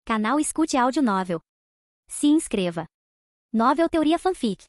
Canal Escute Áudio Novel. Se inscreva. Novel Teoria Fanfic.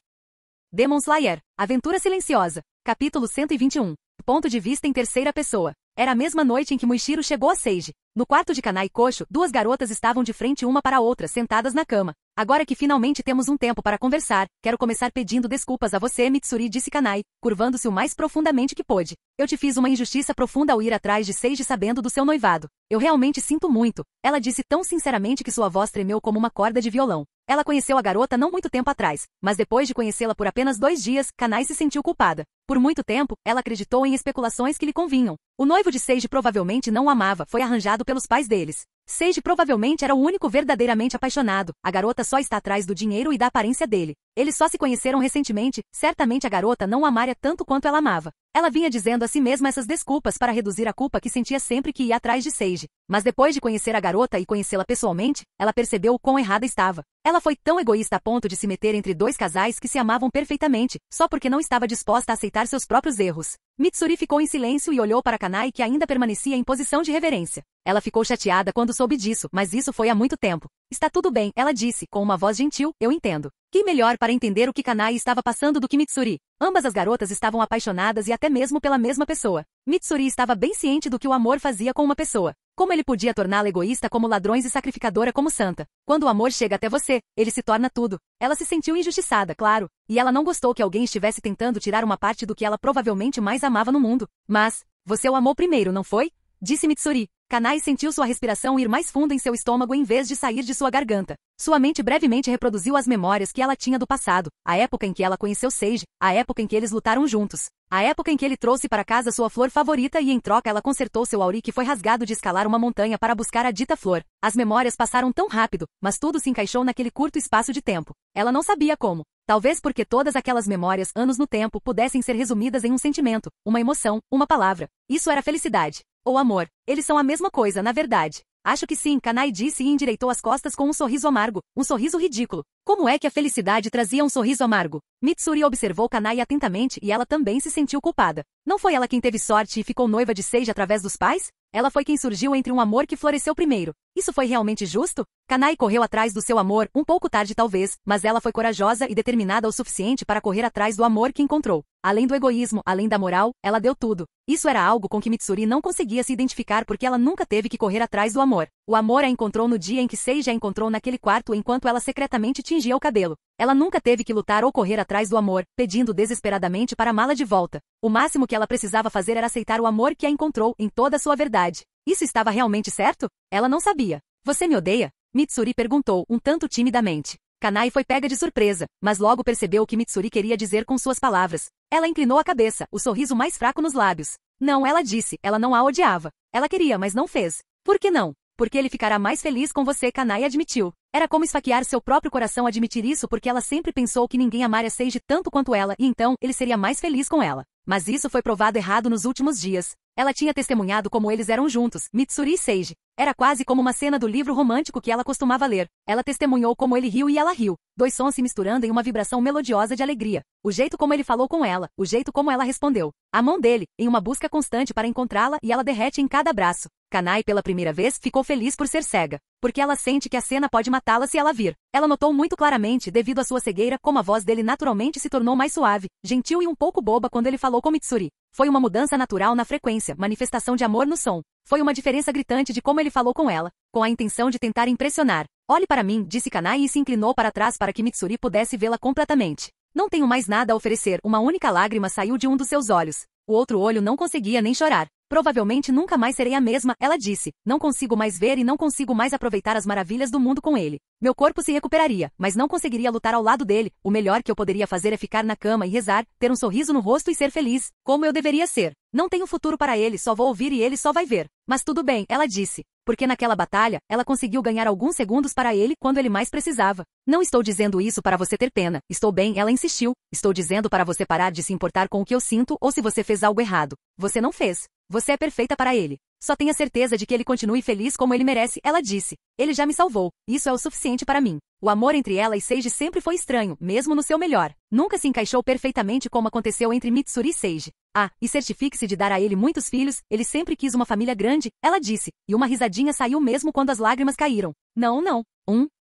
Demon Slayer, Aventura Silenciosa, capítulo 121. Ponto de vista em terceira pessoa. Era a mesma noite em que Muichiro chegou a Seiji. No quarto de Kanai Kosho, duas garotas estavam de frente uma para a outra, sentadas na cama. Agora que finalmente temos um tempo para conversar, quero começar pedindo desculpas a você, Mitsuri, disse Kanai, curvando-se o mais profundamente que pôde. Eu te fiz uma injustiça profunda ao ir atrás de Seiji sabendo do seu noivado. Eu realmente sinto muito. Ela disse tão sinceramente que sua voz tremeu como uma corda de violão. Ela conheceu a garota não muito tempo atrás, mas depois de conhecê-la por apenas 2 dias, Kanai se sentiu culpada. Por muito tempo, ela acreditou em especulações que lhe convinham. O noivo de Seiji provavelmente não o amava, foi arranjado pelos pais deles. Seiji provavelmente era o único verdadeiramente apaixonado, a garota só está atrás do dinheiro e da aparência dele. Eles só se conheceram recentemente, certamente a garota não o amaria tanto quanto ela amava. Ela vinha dizendo a si mesma essas desculpas para reduzir a culpa que sentia sempre que ia atrás de Seiji. Mas depois de conhecer a garota e conhecê-la pessoalmente, ela percebeu o quão errada estava. Ela foi tão egoísta a ponto de se meter entre 2 casais que se amavam perfeitamente, só porque não estava disposta a aceitar seus próprios erros. Mitsuri ficou em silêncio e olhou para Kanai, que ainda permanecia em posição de reverência. Ela ficou chateada quando soube disso, mas isso foi há muito tempo. Está tudo bem, ela disse, com uma voz gentil, eu entendo. Que melhor para entender o que Kanai estava passando do que Mitsuri? Ambas as garotas estavam apaixonadas e até mesmo pela mesma pessoa. Mitsuri estava bem ciente do que o amor fazia com uma pessoa. Como ele podia torná-la egoísta como ladrões e sacrificadora como santa? Quando o amor chega até você, ele se torna tudo. Ela se sentiu injustiçada, claro, e ela não gostou que alguém estivesse tentando tirar uma parte do que ela provavelmente mais amava no mundo. Mas, você o amou primeiro, não foi? Disse Mitsuri. Kanai sentiu sua respiração ir mais fundo em seu estômago em vez de sair de sua garganta. Sua mente brevemente reproduziu as memórias que ela tinha do passado, a época em que ela conheceu Seiji, a época em que eles lutaram juntos, a época em que ele trouxe para casa sua flor favorita e em troca ela consertou seu auri que foi rasgado de escalar uma montanha para buscar a dita flor. As memórias passaram tão rápido, mas tudo se encaixou naquele curto espaço de tempo. Ela não sabia como. Talvez porque todas aquelas memórias, anos no tempo, pudessem ser resumidas em um sentimento, uma emoção, uma palavra. Isso era felicidade. Ou amor. Eles são a mesma coisa, na verdade. Acho que sim, Kanai disse e endireitou as costas com um sorriso amargo, um sorriso ridículo. Como é que a felicidade trazia um sorriso amargo? Mitsuri observou Kanai atentamente e ela também se sentiu culpada. Não foi ela quem teve sorte e ficou noiva de Seiji através dos pais? Ela foi quem surgiu entre um amor que floresceu primeiro. Isso foi realmente justo? Kanai correu atrás do seu amor, um pouco tarde talvez, mas ela foi corajosa e determinada o suficiente para correr atrás do amor que encontrou. Além do egoísmo, além da moral, ela deu tudo. Isso era algo com que Mitsuri não conseguia se identificar porque ela nunca teve que correr atrás do amor. O amor a encontrou no dia em que Seiji a encontrou naquele quarto enquanto ela secretamente tingia o cabelo. Ela nunca teve que lutar ou correr atrás do amor, pedindo desesperadamente para amá-la de volta. O máximo que ela precisava fazer era aceitar o amor que a encontrou em toda a sua verdade. Isso estava realmente certo? Ela não sabia. Você me odeia? Mitsuri perguntou, um tanto timidamente. Kanai foi pega de surpresa, mas logo percebeu o que Mitsuri queria dizer com suas palavras. Ela inclinou a cabeça, o sorriso mais fraco nos lábios. Não, ela disse, ela não a odiava. Ela queria, mas não fez. Por que não? Porque ele ficará mais feliz com você, Kanai admitiu. Era como esfaquear seu próprio coração admitir isso porque ela sempre pensou que ninguém amaria Seiji tanto quanto ela e então ele seria mais feliz com ela. Mas isso foi provado errado nos últimos dias. Ela tinha testemunhado como eles eram juntos, Mitsuri e Seiji. Era quase como uma cena do livro romântico que ela costumava ler. Ela testemunhou como ele riu e ela riu. 2 sons se misturando em uma vibração melodiosa de alegria. O jeito como ele falou com ela, o jeito como ela respondeu. A mão dele, em uma busca constante para encontrá-la e ela derrete em cada abraço. Kanai pela primeira vez ficou feliz por ser cega. Porque ela sente que a cena pode matá-la se ela vir. Ela notou muito claramente, devido à sua cegueira, como a voz dele naturalmente se tornou mais suave, gentil e um pouco boba quando ele falou com Mitsuri. Foi uma mudança natural na frequência, manifestação de amor no som. Foi uma diferença gritante de como ele falou com ela, com a intenção de tentar impressionar. Olhe para mim, disse Kanai e se inclinou para trás para que Mitsuri pudesse vê-la completamente. Não tenho mais nada a oferecer, uma única lágrima saiu de um dos seus olhos. O outro olho não conseguia nem chorar. Provavelmente nunca mais serei a mesma, ela disse. Não consigo mais ver e não consigo mais aproveitar as maravilhas do mundo com ele. Meu corpo se recuperaria, mas não conseguiria lutar ao lado dele. O melhor que eu poderia fazer é ficar na cama e rezar, ter um sorriso no rosto e ser feliz, como eu deveria ser. Não tenho futuro para ele, só vou ouvir e ele só vai ver. Mas tudo bem, ela disse. Porque naquela batalha, ela conseguiu ganhar alguns segundos para ele quando ele mais precisava. Não estou dizendo isso para você ter pena. Estou bem, ela insistiu. Estou dizendo para você parar de se importar com o que eu sinto ou se você fez algo errado. Você não fez. Você é perfeita para ele. Só tenha certeza de que ele continue feliz como ele merece, ela disse. Ele já me salvou. Isso é o suficiente para mim. O amor entre ela e Seiji sempre foi estranho, mesmo no seu melhor. Nunca se encaixou perfeitamente como aconteceu entre Mitsuri e Seiji. Ah, e certifique-se de dar a ele muitos filhos, ele sempre quis uma família grande, ela disse, e uma risadinha saiu mesmo quando as lágrimas caíram. Não, não.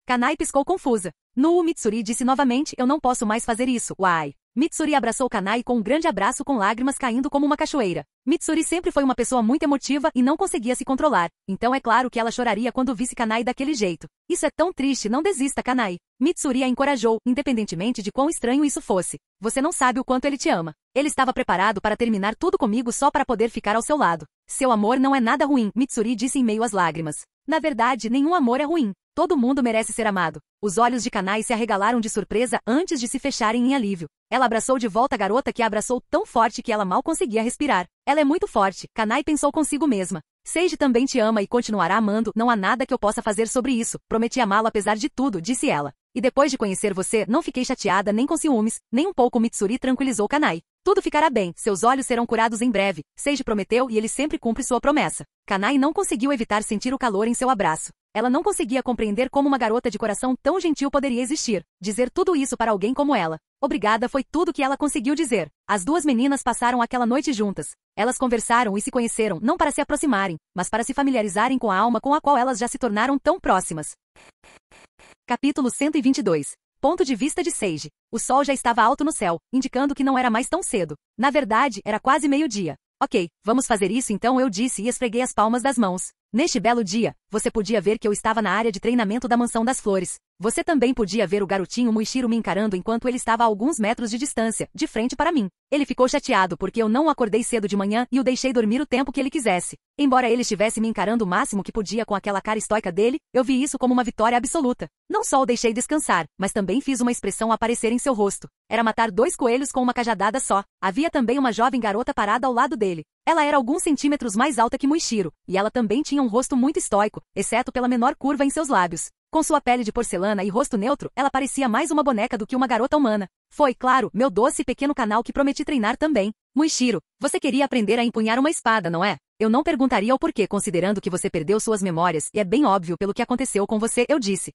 Kanai piscou confusa. Mitsuri disse novamente, eu não posso mais fazer isso, uai. Mitsuri abraçou Kanai com um grande abraço com lágrimas caindo como uma cachoeira. Mitsuri sempre foi uma pessoa muito emotiva e não conseguia se controlar, então é claro que ela choraria quando visse Kanai daquele jeito. Isso é tão triste, não desista, Kanai. Mitsuri a encorajou, independentemente de quão estranho isso fosse. Você não sabe o quanto ele te ama. Ele estava preparado para terminar tudo comigo só para poder ficar ao seu lado. Seu amor não é nada ruim, Mitsuri disse em meio às lágrimas. Na verdade, nenhum amor é ruim. Todo mundo merece ser amado. Os olhos de Kanai se arregalaram de surpresa antes de se fecharem em alívio. Ela abraçou de volta a garota que a abraçou tão forte que ela mal conseguia respirar. Ela é muito forte, Kanai pensou consigo mesma. Seiji também te ama e continuará amando, não há nada que eu possa fazer sobre isso. Prometi amá-lo apesar de tudo, disse ela. E depois de conhecer você, não fiquei chateada nem com ciúmes, nem um pouco. Mitsuri tranquilizou Kanai. Tudo ficará bem, seus olhos serão curados em breve. Seiji prometeu e ele sempre cumpre sua promessa. Kanai não conseguiu evitar sentir o calor em seu abraço. Ela não conseguia compreender como uma garota de coração tão gentil poderia existir. Dizer tudo isso para alguém como ela. Obrigada foi tudo que ela conseguiu dizer. As duas meninas passaram aquela noite juntas. Elas conversaram e se conheceram não para se aproximarem, mas para se familiarizarem com a alma com a qual elas já se tornaram tão próximas. Capítulo 122. Ponto de vista de Seiji. O sol já estava alto no céu, indicando que não era mais tão cedo. Na verdade, era quase meio-dia. Ok, vamos fazer isso então, eu disse e esfreguei as palmas das mãos. Neste belo dia, você podia ver que eu estava na área de treinamento da Mansão das Flores. Você também podia ver o garotinho Muishiro me encarando enquanto ele estava a alguns metros de distância, de frente para mim. Ele ficou chateado porque eu não o acordei cedo de manhã e o deixei dormir o tempo que ele quisesse. Embora ele estivesse me encarando o máximo que podia com aquela cara estoica dele, eu vi isso como uma vitória absoluta. Não só o deixei descansar, mas também fiz uma expressão aparecer em seu rosto. Era matar 2 coelhos com uma cajadada só. Havia também uma jovem garota parada ao lado dele. Ela era alguns centímetros mais alta que Muishiro, e ela também tinha um rosto muito estoico, exceto pela menor curva em seus lábios. Com sua pele de porcelana e rosto neutro, ela parecia mais uma boneca do que uma garota humana. Foi, claro, meu doce e pequeno canal que prometi treinar também. Muishiro, você queria aprender a empunhar uma espada, não é? Eu não perguntaria o porquê, considerando que você perdeu suas memórias, e é bem óbvio pelo que aconteceu com você, eu disse.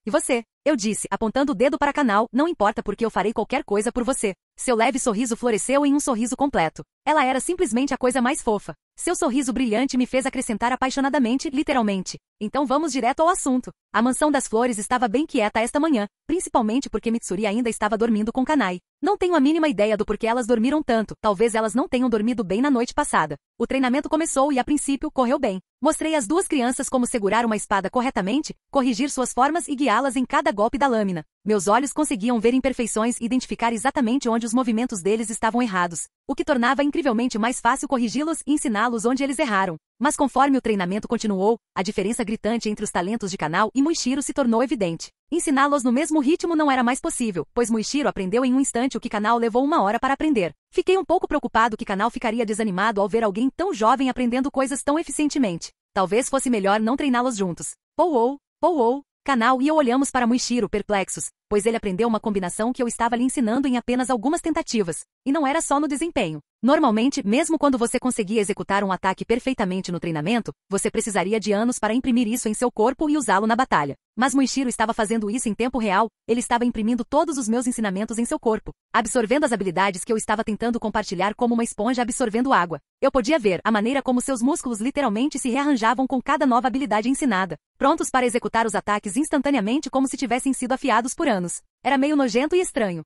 E você? Eu disse, apontando o dedo para Kanao, não importa porque eu farei qualquer coisa por você. Seu leve sorriso floresceu em um sorriso completo. Ela era simplesmente a coisa mais fofa. Seu sorriso brilhante me fez acrescentar apaixonadamente, literalmente. Então vamos direto ao assunto. A Mansão das Flores estava bem quieta esta manhã, principalmente porque Mitsuri ainda estava dormindo com Kanai. Não tenho a mínima ideia do porquê elas dormiram tanto, talvez elas não tenham dormido bem na noite passada. O treinamento começou e a princípio correu bem. Mostrei às duas crianças como segurar uma espada corretamente, corrigir suas formas e guiá-las em cada golpe da lâmina. Meus olhos conseguiam ver imperfeições e identificar exatamente onde os movimentos deles estavam errados, o que tornava incrivelmente mais fácil corrigi-los e ensiná-los onde eles erraram. Mas conforme o treinamento continuou, a diferença gritante entre os talentos de Kanao e Muishiro se tornou evidente. Ensiná-los no mesmo ritmo não era mais possível, pois Muishiro aprendeu em um instante o que Kanao levou 1 hora para aprender. Fiquei um pouco preocupado que Kanao ficaria desanimado ao ver alguém tão jovem aprendendo coisas tão eficientemente. Talvez fosse melhor não treiná-los juntos. Kanao e eu olhamos para Muishiro perplexos, pois ele aprendeu uma combinação que eu estava lhe ensinando em apenas algumas tentativas. E não era só no desempenho. Normalmente, mesmo quando você conseguia executar um ataque perfeitamente no treinamento, você precisaria de anos para imprimir isso em seu corpo e usá-lo na batalha. Mas Muishiro estava fazendo isso em tempo real, ele estava imprimindo todos os meus ensinamentos em seu corpo, absorvendo as habilidades que eu estava tentando compartilhar como uma esponja absorvendo água. Eu podia ver a maneira como seus músculos literalmente se rearranjavam com cada nova habilidade ensinada, prontos para executar os ataques instantaneamente como se tivessem sido afiados por anos. Era meio nojento e estranho.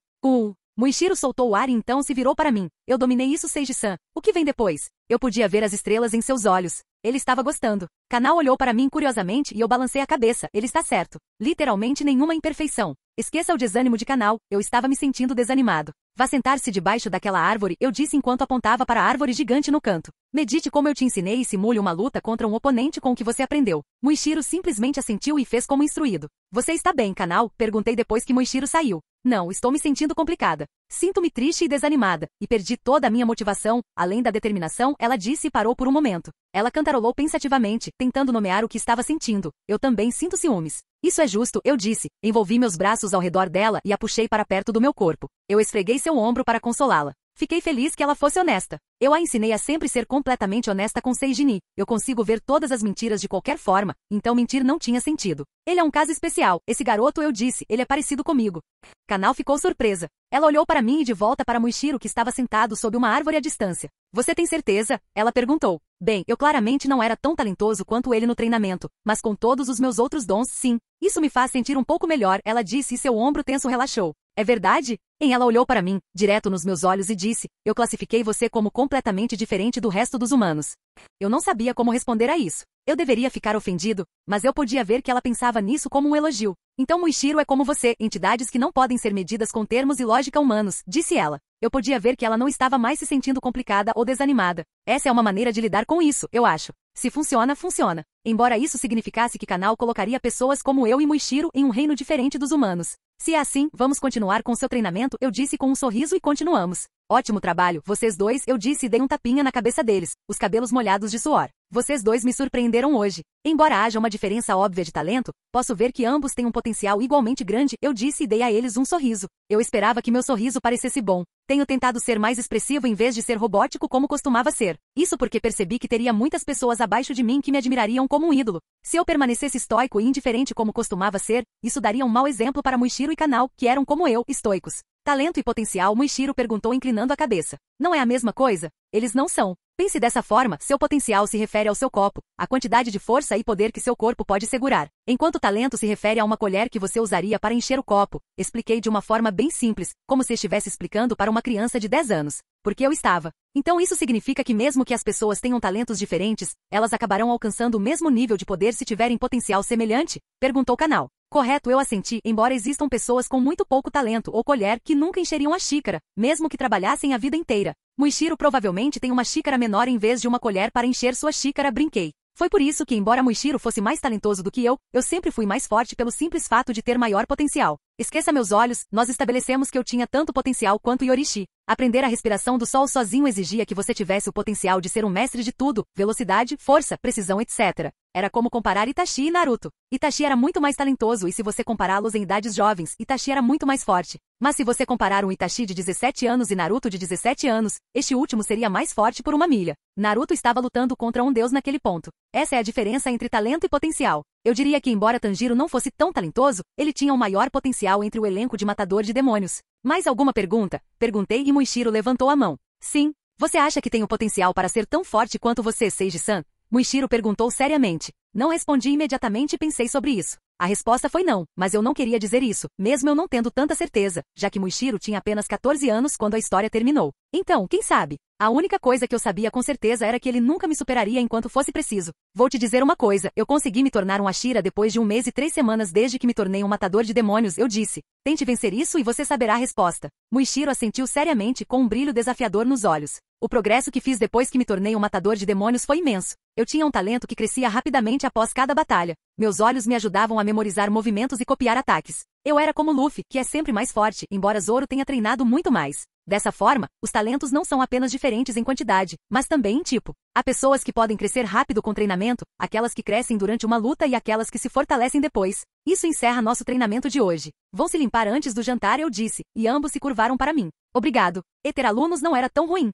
Muishiro soltou o ar e então se virou para mim. Eu dominei isso, Seiji-san. O que vem depois? Eu podia ver as estrelas em seus olhos. Ele estava gostando. Kanao olhou para mim curiosamente e eu balancei a cabeça. Ele está certo. Literalmente nenhuma imperfeição. Esqueça o desânimo de Kanao. Eu estava me sentindo desanimado. Vá sentar-se debaixo daquela árvore, eu disse enquanto apontava para a árvore gigante no canto. Medite como eu te ensinei e simule uma luta contra um oponente com o que você aprendeu. Muishiro simplesmente assentiu e fez como instruído. Você está bem, Kanao? Perguntei depois que Muishiro saiu. Não, estou me sentindo complicada. Sinto-me triste e desanimada, e perdi toda a minha motivação, além da determinação, ela disse e parou por um momento. Ela cantarolou pensativamente, tentando nomear o que estava sentindo. Eu também sinto ciúmes. Isso é justo, eu disse. Envolvi meus braços ao redor dela e a puxei para perto do meu corpo. Eu esfreguei seu ombro para consolá-la. Fiquei feliz que ela fosse honesta. Eu a ensinei a sempre ser completamente honesta com Seiji. Eu consigo ver todas as mentiras de qualquer forma, então mentir não tinha sentido. Ele é um caso especial, esse garoto eu disse, ele é parecido comigo. Kanao ficou surpresa. Ela olhou para mim e de volta para Muichiro que estava sentado sob uma árvore à distância. Você tem certeza? Ela perguntou. Bem, eu claramente não era tão talentoso quanto ele no treinamento, mas com todos os meus outros dons, sim. Isso me faz sentir um pouco melhor, ela disse e seu ombro tenso relaxou. É verdade? Ela olhou para mim, direto nos meus olhos e disse, eu classifiquei você como completamente diferente do resto dos humanos. Eu não sabia como responder a isso. Eu deveria ficar ofendido, mas eu podia ver que ela pensava nisso como um elogio. Então Muichiro é como você, entidades que não podem ser medidas com termos e lógica humanos, disse ela. Eu podia ver que ela não estava mais se sentindo complicada ou desanimada. Essa é uma maneira de lidar com isso, eu acho. Se funciona, funciona. Embora isso significasse que Kanao colocaria pessoas como eu e Muichiro em um reino diferente dos humanos. Se é assim, vamos continuar com seu treinamento, eu disse com um sorriso e continuamos. Ótimo trabalho, vocês dois, eu disse e dei um tapinha na cabeça deles, os cabelos molhados de suor. Vocês dois me surpreenderam hoje. Embora haja uma diferença óbvia de talento, posso ver que ambos têm um potencial igualmente grande, eu disse e dei a eles um sorriso. Eu esperava que meu sorriso parecesse bom. Tenho tentado ser mais expressivo em vez de ser robótico como costumava ser. Isso porque percebi que teria muitas pessoas abaixo de mim que me admirariam como um ídolo. Se eu permanecesse estoico e indiferente como costumava ser, isso daria um mau exemplo para Muichiro e Kanao, que eram como eu, estoicos. Talento e potencial, Muichiro perguntou inclinando a cabeça. Não é a mesma coisa? Eles não são. Pense dessa forma, seu potencial se refere ao seu copo, a quantidade de força e poder que seu corpo pode segurar. Enquanto talento se refere a uma colher que você usaria para encher o copo. Expliquei de uma forma bem simples, como se estivesse explicando para uma criança de 10 anos. Porque eu estava. Então isso significa que mesmo que as pessoas tenham talentos diferentes, elas acabarão alcançando o mesmo nível de poder se tiverem potencial semelhante? Perguntou Kanao. Correto, eu assenti, embora existam pessoas com muito pouco talento ou colher que nunca encheriam a xícara, mesmo que trabalhassem a vida inteira. Muichiro provavelmente tem uma xícara menor em vez de uma colher para encher sua xícara, brinquei. Foi por isso que, embora Muichiro fosse mais talentoso do que eu sempre fui mais forte pelo simples fato de ter maior potencial. Esqueça meus olhos, nós estabelecemos que eu tinha tanto potencial quanto Yorishi. Aprender a respiração do sol sozinho exigia que você tivesse o potencial de ser um mestre de tudo, velocidade, força, precisão, etc. Era como comparar Itachi e Naruto. Itachi era muito mais talentoso e se você compará-los em idades jovens, Itachi era muito mais forte. Mas se você comparar um Itachi de 17 anos e Naruto de 17 anos, este último seria mais forte por uma milha. Naruto estava lutando contra um deus naquele ponto. Essa é a diferença entre talento e potencial. Eu diria que embora Tanjiro não fosse tão talentoso, ele tinha um maior potencial entre o elenco de matador de demônios. Mais alguma pergunta? Perguntei e Muichiro levantou a mão. Sim. Você acha que tenho potencial para ser tão forte quanto você, Seiji-san? Muichiro perguntou seriamente. Não respondi imediatamente e pensei sobre isso. A resposta foi não, mas eu não queria dizer isso, mesmo eu não tendo tanta certeza, já que Muichiro tinha apenas 14 anos quando a história terminou. Então, quem sabe? A única coisa que eu sabia com certeza era que ele nunca me superaria enquanto fosse preciso. Vou te dizer uma coisa, eu consegui me tornar um Ashira depois de 1 mês e 3 semanas desde que me tornei um matador de demônios, eu disse. Tente vencer isso e você saberá a resposta. Muichiro assentiu seriamente com um brilho desafiador nos olhos. O progresso que fiz depois que me tornei um matador de demônios foi imenso. Eu tinha um talento que crescia rapidamente após cada batalha. Meus olhos me ajudavam a memorizar movimentos e copiar ataques. Eu era como Luffy, que é sempre mais forte, embora Zoro tenha treinado muito mais. Dessa forma, os talentos não são apenas diferentes em quantidade, mas também em tipo. Há pessoas que podem crescer rápido com treinamento, aquelas que crescem durante uma luta e aquelas que se fortalecem depois. Isso encerra nosso treinamento de hoje. Vão se limpar antes do jantar, eu disse, e ambos se curvaram para mim. Obrigado. Ter alunos não era tão ruim.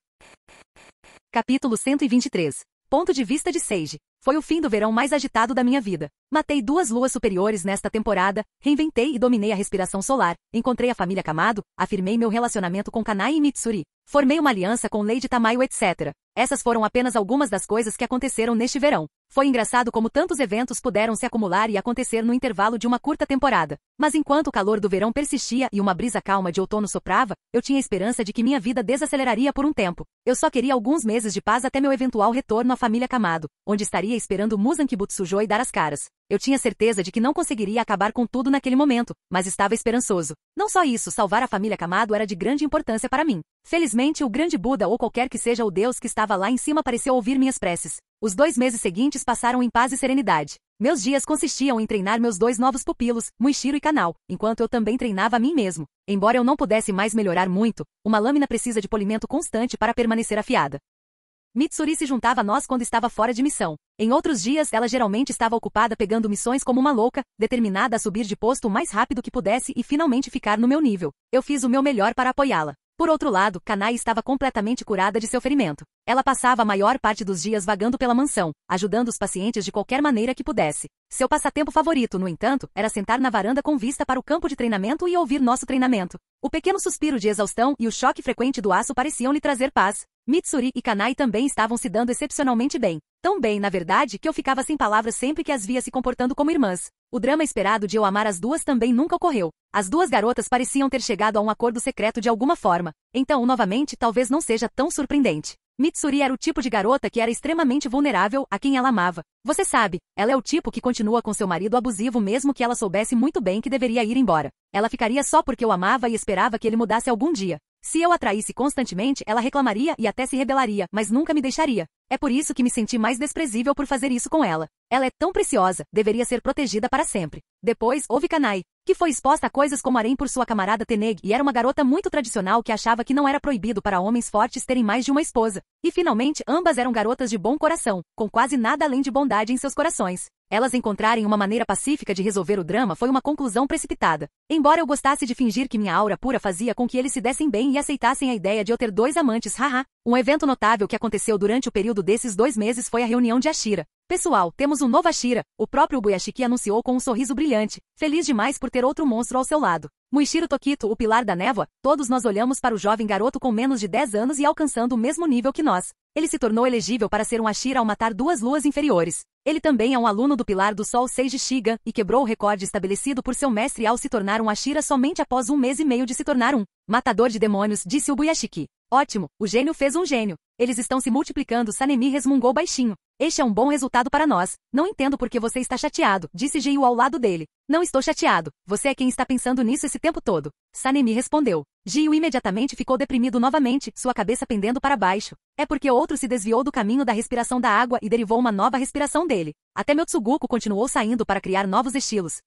Capítulo 123. Ponto de vista de Seiji. Foi o fim do verão mais agitado da minha vida. Matei 2 luas superiores nesta temporada, reinventei e dominei a respiração solar, encontrei a família Kamado, afirmei meu relacionamento com Kanai e Mitsuri, formei uma aliança com Lady Tamayo, etc. Essas foram apenas algumas das coisas que aconteceram neste verão. Foi engraçado como tantos eventos puderam se acumular e acontecer no intervalo de uma curta temporada. Mas enquanto o calor do verão persistia e uma brisa calma de outono soprava, eu tinha esperança de que minha vida desaceleraria por um tempo. Eu só queria alguns meses de paz até meu eventual retorno à família Kamado, onde estaria esperando Muzan Kibutsujo e dar as caras. Eu tinha certeza de que não conseguiria acabar com tudo naquele momento, mas estava esperançoso. Não só isso, salvar a família Kamado era de grande importância para mim. Felizmente, o grande Buda ou qualquer que seja o Deus que estava lá em cima pareceu ouvir minhas preces. Os 2 meses seguintes passaram em paz e serenidade. Meus dias consistiam em treinar meus 2 novos pupilos, Muichiro e Kanao, enquanto eu também treinava a mim mesmo. Embora eu não pudesse mais melhorar muito, uma lâmina precisa de polimento constante para permanecer afiada. Mitsuri se juntava a nós quando estava fora de missão. Em outros dias, ela geralmente estava ocupada pegando missões como uma louca, determinada a subir de posto o mais rápido que pudesse e finalmente ficar no meu nível. Eu fiz o meu melhor para apoiá-la. Por outro lado, Kanai estava completamente curada de seu ferimento. Ela passava a maior parte dos dias vagando pela mansão, ajudando os pacientes de qualquer maneira que pudesse. Seu passatempo favorito, no entanto, era sentar na varanda com vista para o campo de treinamento e ouvir nosso treinamento. O pequeno suspiro de exaustão e o choque frequente do aço pareciam lhe trazer paz. Mitsuri e Kanai também estavam se dando excepcionalmente bem. Tão bem, na verdade, que eu ficava sem palavras sempre que as via se comportando como irmãs. O drama esperado de eu amar as duas também nunca ocorreu. As duas garotas pareciam ter chegado a um acordo secreto de alguma forma. Então, novamente, talvez não seja tão surpreendente. Mitsuri era o tipo de garota que era extremamente vulnerável a quem ela amava. Você sabe, ela é o tipo que continua com seu marido abusivo mesmo que ela soubesse muito bem que deveria ir embora. Ela ficaria só porque eu amava e esperava que ele mudasse algum dia. Se eu a traísse constantemente, ela reclamaria e até se rebelaria, mas nunca me deixaria. É por isso que me senti mais desprezível por fazer isso com ela. Ela é tão preciosa, deveria ser protegida para sempre. Depois, houve Kanai, que foi exposta a coisas como harém por sua camarada Teneg e era uma garota muito tradicional que achava que não era proibido para homens fortes terem mais de uma esposa. E finalmente, ambas eram garotas de bom coração, com quase nada além de bondade em seus corações. Elas encontrarem uma maneira pacífica de resolver o drama foi uma conclusão precipitada. Embora eu gostasse de fingir que minha aura pura fazia com que eles se dessem bem e aceitassem a ideia de eu ter 2 amantes, haha. Um evento notável que aconteceu durante o período desses 2 meses foi a reunião de Ashira. Pessoal, temos um novo Ashira, o próprio Ubuyashiki anunciou com um sorriso brilhante, feliz demais por ter outro monstro ao seu lado. Muishiro Tokito, o pilar da névoa, todos nós olhamos para o jovem garoto com menos de 10 anos e alcançando o mesmo nível que nós. Ele se tornou elegível para ser um Ashira ao matar 2 luas inferiores. Ele também é um aluno do Pilar do Sol Seiji Shiga e quebrou o recorde estabelecido por seu mestre ao se tornar um Ashira somente após 1 mês e meio de se tornar um matador de demônios, disse Ubuyashiki. Ótimo, o gênio fez um gênio. Eles estão se multiplicando, Sanemi resmungou baixinho. Este é um bom resultado para nós. Não entendo por que você está chateado, disse Jiu ao lado dele. Não estou chateado. Você é quem está pensando nisso esse tempo todo. Sanemi respondeu. Jiu imediatamente ficou deprimido novamente, sua cabeça pendendo para baixo. É porque outro se desviou do caminho da respiração da água e derivou uma nova respiração dele. Até meu Tsuguko continuou saindo para criar novos estilos.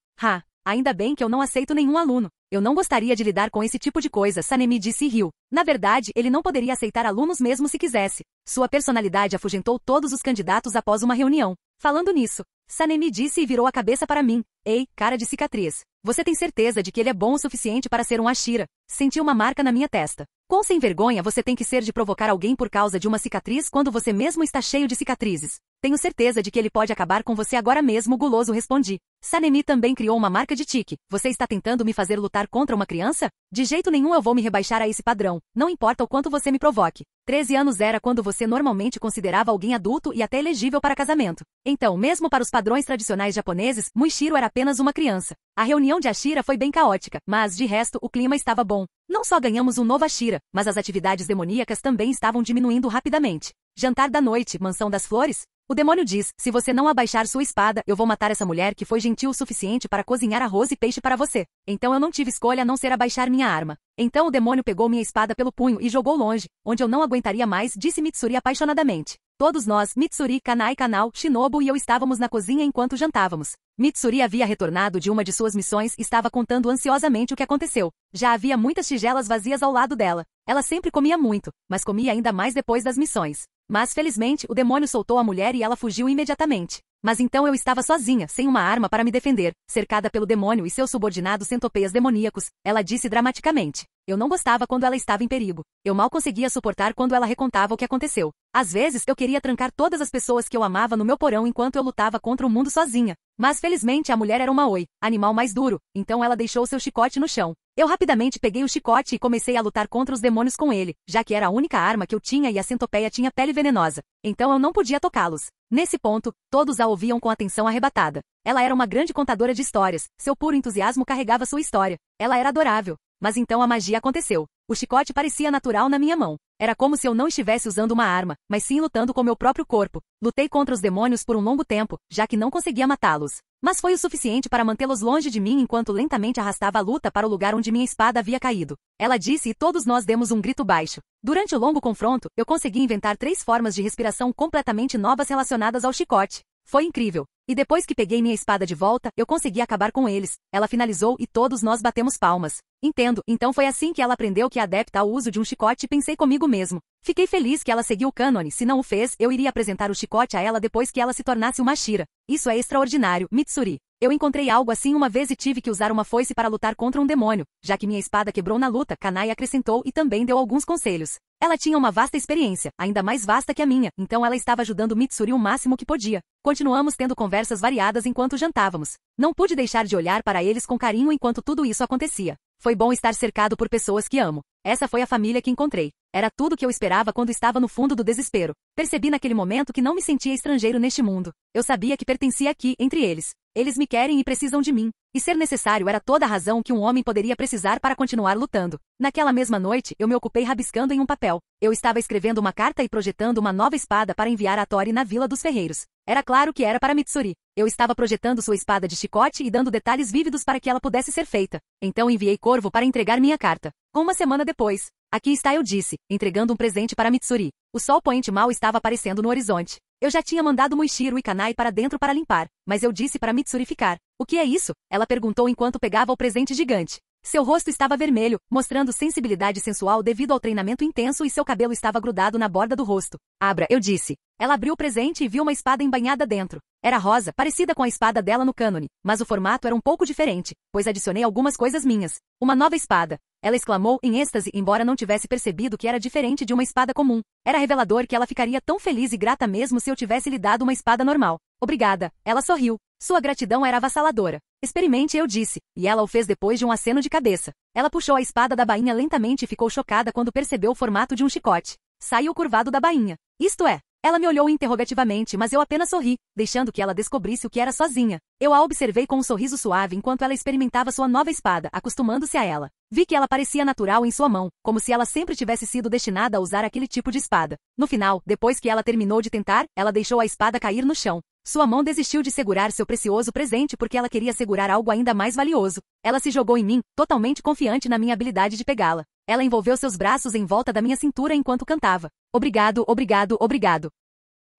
Ainda bem que eu não aceito nenhum aluno. Eu não gostaria de lidar com esse tipo de coisa, Sanemi disse e riu. Na verdade, ele não poderia aceitar alunos mesmo se quisesse. Sua personalidade afugentou todos os candidatos após uma reunião. Falando nisso, Sanemi disse e virou a cabeça para mim. Ei, cara de cicatriz. Você tem certeza de que ele é bom o suficiente para ser um Ashira? Senti uma marca na minha testa. Quão sem vergonha você tem que ser de provocar alguém por causa de uma cicatriz quando você mesmo está cheio de cicatrizes? Tenho certeza de que ele pode acabar com você agora mesmo, guloso respondi. Sanemi também criou uma marca de tique. Você está tentando me fazer lutar contra uma criança? De jeito nenhum eu vou me rebaixar a esse padrão, não importa o quanto você me provoque. 13 anos era quando você normalmente considerava alguém adulto e até elegível para casamento. Então, mesmo para os padrões tradicionais japoneses, Muishiro era apenas uma criança. A reunião de Ashira foi bem caótica, mas, de resto, o clima estava bom. Não só ganhamos um novo Ashira, mas as atividades demoníacas também estavam diminuindo rapidamente. Jantar da noite, Mansão das Flores? O demônio diz, se você não abaixar sua espada, eu vou matar essa mulher que foi gentil o suficiente para cozinhar arroz e peixe para você. Então eu não tive escolha a não ser abaixar minha arma. Então o demônio pegou minha espada pelo punho e jogou longe, onde eu não aguentaria mais, disse Mitsuri apaixonadamente. Todos nós, Mitsuri, Kanai, Kanao, Shinobu e eu estávamos na cozinha enquanto jantávamos. Mitsuri havia retornado de uma de suas missões e estava contando ansiosamente o que aconteceu. Já havia muitas tigelas vazias ao lado dela. Ela sempre comia muito, mas comia ainda mais depois das missões. Mas, felizmente, o demônio soltou a mulher e ela fugiu imediatamente. Mas então eu estava sozinha, sem uma arma para me defender, cercada pelo demônio e seus subordinados centopeias demoníacos, ela disse dramaticamente. Eu não gostava quando ela estava em perigo. Eu mal conseguia suportar quando ela recontava o que aconteceu. Às vezes, eu queria trancar todas as pessoas que eu amava no meu porão enquanto eu lutava contra o mundo sozinha. Mas, felizmente, a mulher era uma oi, animal mais duro, então ela deixou seu chicote no chão. Eu rapidamente peguei o chicote e comecei a lutar contra os demônios com ele, já que era a única arma que eu tinha e a centopeia tinha pele venenosa. Então eu não podia tocá-los. Nesse ponto, todos a ouviam com atenção arrebatada. Ela era uma grande contadora de histórias, seu puro entusiasmo carregava sua história. Ela era adorável. Mas então a magia aconteceu. O chicote parecia natural na minha mão. Era como se eu não estivesse usando uma arma, mas sim lutando com meu próprio corpo. Lutei contra os demônios por um longo tempo, já que não conseguia matá-los. Mas foi o suficiente para mantê-los longe de mim enquanto lentamente arrastava a luta para o lugar onde minha espada havia caído. Ela disse e todos nós demos um grito baixo. Durante o longo confronto, eu consegui inventar 3 formas de respiração completamente novas relacionadas ao chicote. Foi incrível. E depois que peguei minha espada de volta, eu consegui acabar com eles. Ela finalizou e todos nós batemos palmas. Entendo, então foi assim que ela aprendeu que é adepta ao uso de um chicote e pensei comigo mesmo. Fiquei feliz que ela seguiu o cânone, se não o fez, eu iria apresentar o chicote a ela depois que ela se tornasse uma Ashira. Isso é extraordinário, Mitsuri. Eu encontrei algo assim uma vez e tive que usar uma foice para lutar contra um demônio, já que minha espada quebrou na luta, Kanai acrescentou e também deu alguns conselhos. Ela tinha uma vasta experiência, ainda mais vasta que a minha, então ela estava ajudando Mitsuri o máximo que podia. Continuamos tendo conversas variadas enquanto jantávamos. Não pude deixar de olhar para eles com carinho enquanto tudo isso acontecia. Foi bom estar cercado por pessoas que amo. Essa foi a família que encontrei. Era tudo que eu esperava quando estava no fundo do desespero. Percebi naquele momento que não me sentia estrangeiro neste mundo. Eu sabia que pertencia aqui, entre eles. Eles me querem e precisam de mim. E ser necessário era toda a razão que um homem poderia precisar para continuar lutando. Naquela mesma noite, eu me ocupei rabiscando em um papel. Eu estava escrevendo uma carta e projetando uma nova espada para enviar a Tori na Vila dos Ferreiros. Era claro que era para Mitsuri. Eu estava projetando sua espada de chicote e dando detalhes vívidos para que ela pudesse ser feita. Então enviei Corvo para entregar minha carta. Uma semana depois. Aqui está, eu disse, entregando um presente para Mitsuri. O sol poente mal estava aparecendo no horizonte. Eu já tinha mandado Muishiro e Kanai para dentro para limpar, mas eu disse para Mitsuri ficar. O que é isso? Ela perguntou enquanto pegava o presente gigante. Seu rosto estava vermelho, mostrando sensibilidade sensual devido ao treinamento intenso e seu cabelo estava grudado na borda do rosto. Abra, eu disse. Ela abriu o presente e viu uma espada embainhada dentro. Era rosa, parecida com a espada dela no cânone, mas o formato era um pouco diferente, pois adicionei algumas coisas minhas. Uma nova espada. Ela exclamou em êxtase, embora não tivesse percebido que era diferente de uma espada comum. Era revelador que ela ficaria tão feliz e grata mesmo se eu tivesse lhe dado uma espada normal. Obrigada. Ela sorriu. Sua gratidão era avassaladora. Experimente, eu disse, e ela o fez depois de um aceno de cabeça. Ela puxou a espada da bainha lentamente e ficou chocada quando percebeu o formato de um chicote. Saiu curvado da bainha. Isto é. Ela me olhou interrogativamente, mas eu apenas sorri, deixando que ela descobrisse o que era sozinha. Eu a observei com um sorriso suave enquanto ela experimentava sua nova espada, acostumando-se a ela. Vi que ela parecia natural em sua mão, como se ela sempre tivesse sido destinada a usar aquele tipo de espada. No final, depois que ela terminou de tentar, ela deixou a espada cair no chão. Sua mão desistiu de segurar seu precioso presente porque ela queria segurar algo ainda mais valioso. Ela se jogou em mim, totalmente confiante na minha habilidade de pegá-la. Ela envolveu seus braços em volta da minha cintura enquanto cantava. Obrigado, obrigado, obrigado.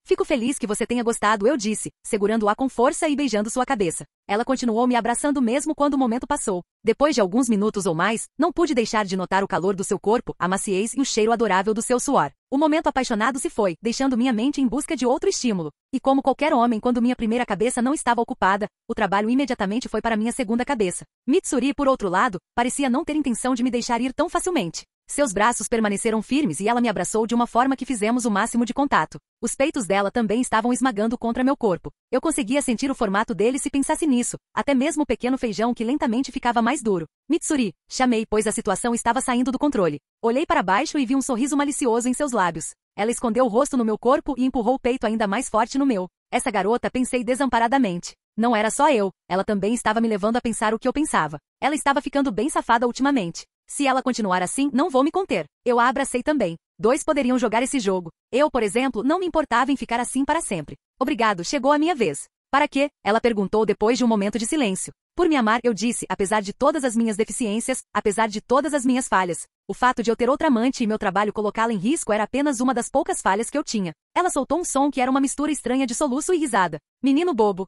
Fico feliz que você tenha gostado, eu disse, segurando-a com força e beijando sua cabeça. Ela continuou me abraçando mesmo quando o momento passou. Depois de alguns minutos ou mais, não pude deixar de notar o calor do seu corpo, a maciez e o cheiro adorável do seu suor. O momento apaixonado se foi, deixando minha mente em busca de outro estímulo. E como qualquer homem quando minha primeira cabeça não estava ocupada, o trabalho imediatamente foi para minha segunda cabeça. Mitsuri, por outro lado, parecia não ter intenção de me deixar ir tão facilmente. Seus braços permaneceram firmes e ela me abraçou de uma forma que fizemos o máximo de contato. Os peitos dela também estavam esmagando contra meu corpo. Eu conseguia sentir o formato dele se pensasse nisso, até mesmo o pequeno feijão que lentamente ficava mais duro. Mitsuri, chamei, pois a situação estava saindo do controle. Olhei para baixo e vi um sorriso malicioso em seus lábios. Ela escondeu o rosto no meu corpo e empurrou o peito ainda mais forte no meu. Essa garota, pensei desamparadamente. Não era só eu, ela também estava me levando a pensar o que eu pensava. Ela estava ficando bem safada ultimamente. Se ela continuar assim, não vou me conter. Eu a abracei também. Dois poderiam jogar esse jogo. Eu, por exemplo, não me importava em ficar assim para sempre. Obrigado, chegou a minha vez. Para quê? Ela perguntou depois de um momento de silêncio. Por me amar, eu disse, apesar de todas as minhas deficiências, apesar de todas as minhas falhas. O fato de eu ter outra amante e meu trabalho colocá-la em risco era apenas uma das poucas falhas que eu tinha. Ela soltou um som que era uma mistura estranha de soluço e risada. Menino bobo.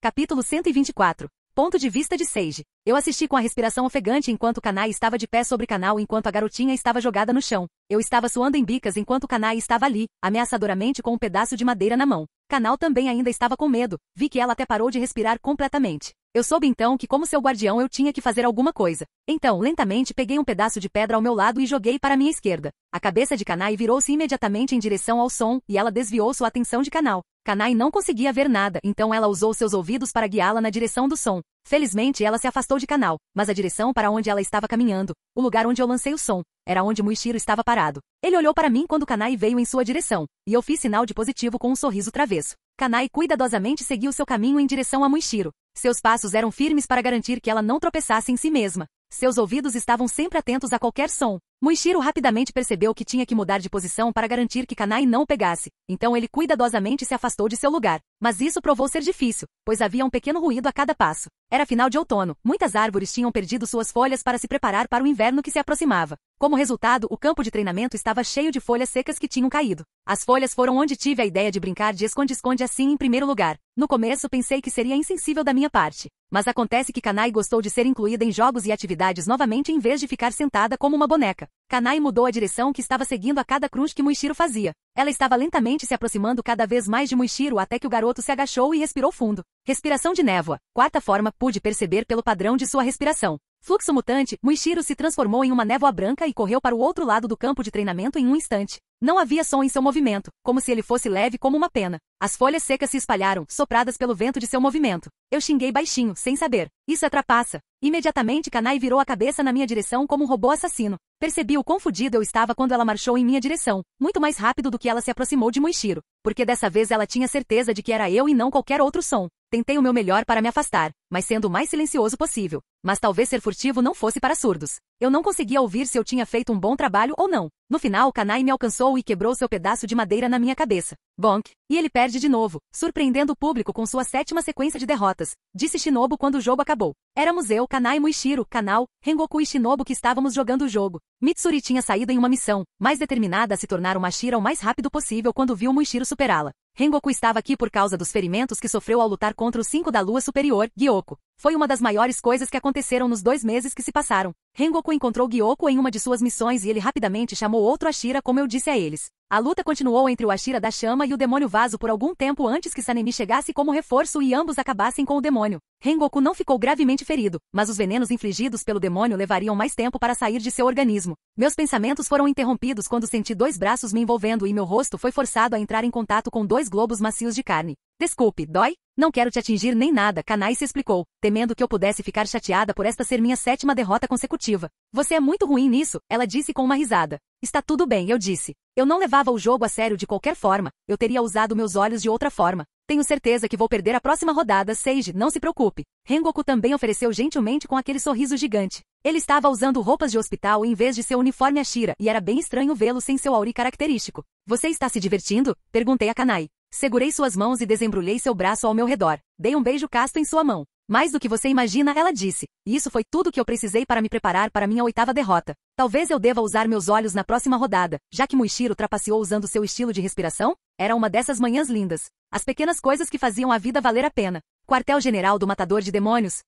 Capítulo 124. Ponto de vista de Seiji. Eu assisti com a respiração ofegante enquanto Kanai estava de pé sobre Kanao enquanto a garotinha estava jogada no chão. Eu estava suando em bicas enquanto Kanai estava ali, ameaçadoramente com um pedaço de madeira na mão. Kanao também ainda estava com medo, vi que ela até parou de respirar completamente. Eu soube então que como seu guardião eu tinha que fazer alguma coisa. Então, lentamente peguei um pedaço de pedra ao meu lado e joguei para minha esquerda. A cabeça de Kanai virou-se imediatamente em direção ao som, e ela desviou sua atenção de Kanao. Kanai não conseguia ver nada, então ela usou seus ouvidos para guiá-la na direção do som. Felizmente ela se afastou de Kanao, mas a direção para onde ela estava caminhando, o lugar onde eu lancei o som, era onde Muishiro estava parado. Ele olhou para mim quando Kanai veio em sua direção, e eu fiz sinal de positivo com um sorriso travesso. Kanai cuidadosamente seguiu seu caminho em direção a Muishiro. Seus passos eram firmes para garantir que ela não tropeçasse em si mesma. Seus ouvidos estavam sempre atentos a qualquer som. Muishiro rapidamente percebeu que tinha que mudar de posição para garantir que Kanai não o pegasse, então ele cuidadosamente se afastou de seu lugar. Mas isso provou ser difícil, pois havia um pequeno ruído a cada passo. Era final de outono, muitas árvores tinham perdido suas folhas para se preparar para o inverno que se aproximava. Como resultado, o campo de treinamento estava cheio de folhas secas que tinham caído. As folhas foram onde tive a ideia de brincar de esconde-esconde assim em primeiro lugar. No começo pensei que seria insensível da minha parte. Mas acontece que Kanai gostou de ser incluída em jogos e atividades novamente em vez de ficar sentada como uma boneca. Kanai mudou a direção que estava seguindo a cada crunch que Muichiro fazia. Ela estava lentamente se aproximando cada vez mais de Muichiro até que o garoto se agachou e respirou fundo. Respiração de névoa. Quarta forma, pude perceber pelo padrão de sua respiração. Fluxo mutante, Muichiro se transformou em uma névoa branca e correu para o outro lado do campo de treinamento em um instante. Não havia som em seu movimento, como se ele fosse leve como uma pena. As folhas secas se espalharam, sopradas pelo vento de seu movimento. Eu xinguei baixinho, sem saber. Isso é trapaça. Imediatamente Kanai virou a cabeça na minha direção como um robô assassino. Percebi o quão fudido eu estava quando ela marchou em minha direção, muito mais rápido do que ela se aproximou de Muichiro, porque dessa vez ela tinha certeza de que era eu e não qualquer outro som. Tentei o meu melhor para me afastar, mas sendo o mais silencioso possível. Mas talvez ser furtivo não fosse para surdos. Eu não conseguia ouvir se eu tinha feito um bom trabalho ou não. No final, Kanai me alcançou e quebrou seu pedaço de madeira na minha cabeça. Bonk. E ele perde de novo, surpreendendo o público com sua 7ª sequência de derrotas, disse Shinobu quando o jogo acabou. Éramos eu, Kanai, Muichiro, Kanao, Rengoku e Shinobu que estávamos jogando o jogo. Mitsuri tinha saído em uma missão, mais determinada a se tornar uma Ashira o mais rápido possível quando viu Muichiro superá-la. Rengoku estava aqui por causa dos ferimentos que sofreu ao lutar contra os 5 da Lua Superior, Gyoko. Foi uma das maiores coisas que aconteceram nos 2 meses que se passaram. Rengoku encontrou Gyoko em uma de suas missões e ele rapidamente chamou outro Ashira como eu disse a eles. A luta continuou entre o Ashira da Chama e o Demônio Vaso por algum tempo antes que Sanemi chegasse como reforço e ambos acabassem com o demônio. Rengoku não ficou gravemente ferido, mas os venenos infligidos pelo demônio levariam mais tempo para sair de seu organismo. Meus pensamentos foram interrompidos quando senti 2 braços me envolvendo e meu rosto foi forçado a entrar em contato com 2 globos macios de carne. Desculpe, dói? Não quero te atingir nem nada, Kanai se explicou, temendo que eu pudesse ficar chateada por esta ser minha 7ª derrota consecutiva. Você é muito ruim nisso, ela disse com uma risada. Está tudo bem, eu disse. Eu não levava o jogo a sério de qualquer forma, eu teria usado meus olhos de outra forma. Tenho certeza que vou perder a próxima rodada, Seiji, não se preocupe. Rengoku também ofereceu gentilmente com aquele sorriso gigante. Ele estava usando roupas de hospital em vez de seu uniforme Ashira e era bem estranho vê-lo sem seu auri característico. Você está se divertindo? Perguntei a Kanai. Segurei suas mãos e desembrulhei seu braço ao meu redor. Dei um beijo casto em sua mão. Mais do que você imagina, ela disse. E isso foi tudo que eu precisei para me preparar para minha 8ª derrota. Talvez eu deva usar meus olhos na próxima rodada, já que Muichiro trapaceou usando seu estilo de respiração? Era uma dessas manhãs lindas. As pequenas coisas que faziam a vida valer a pena. Quartel-General do Matador de Demônios.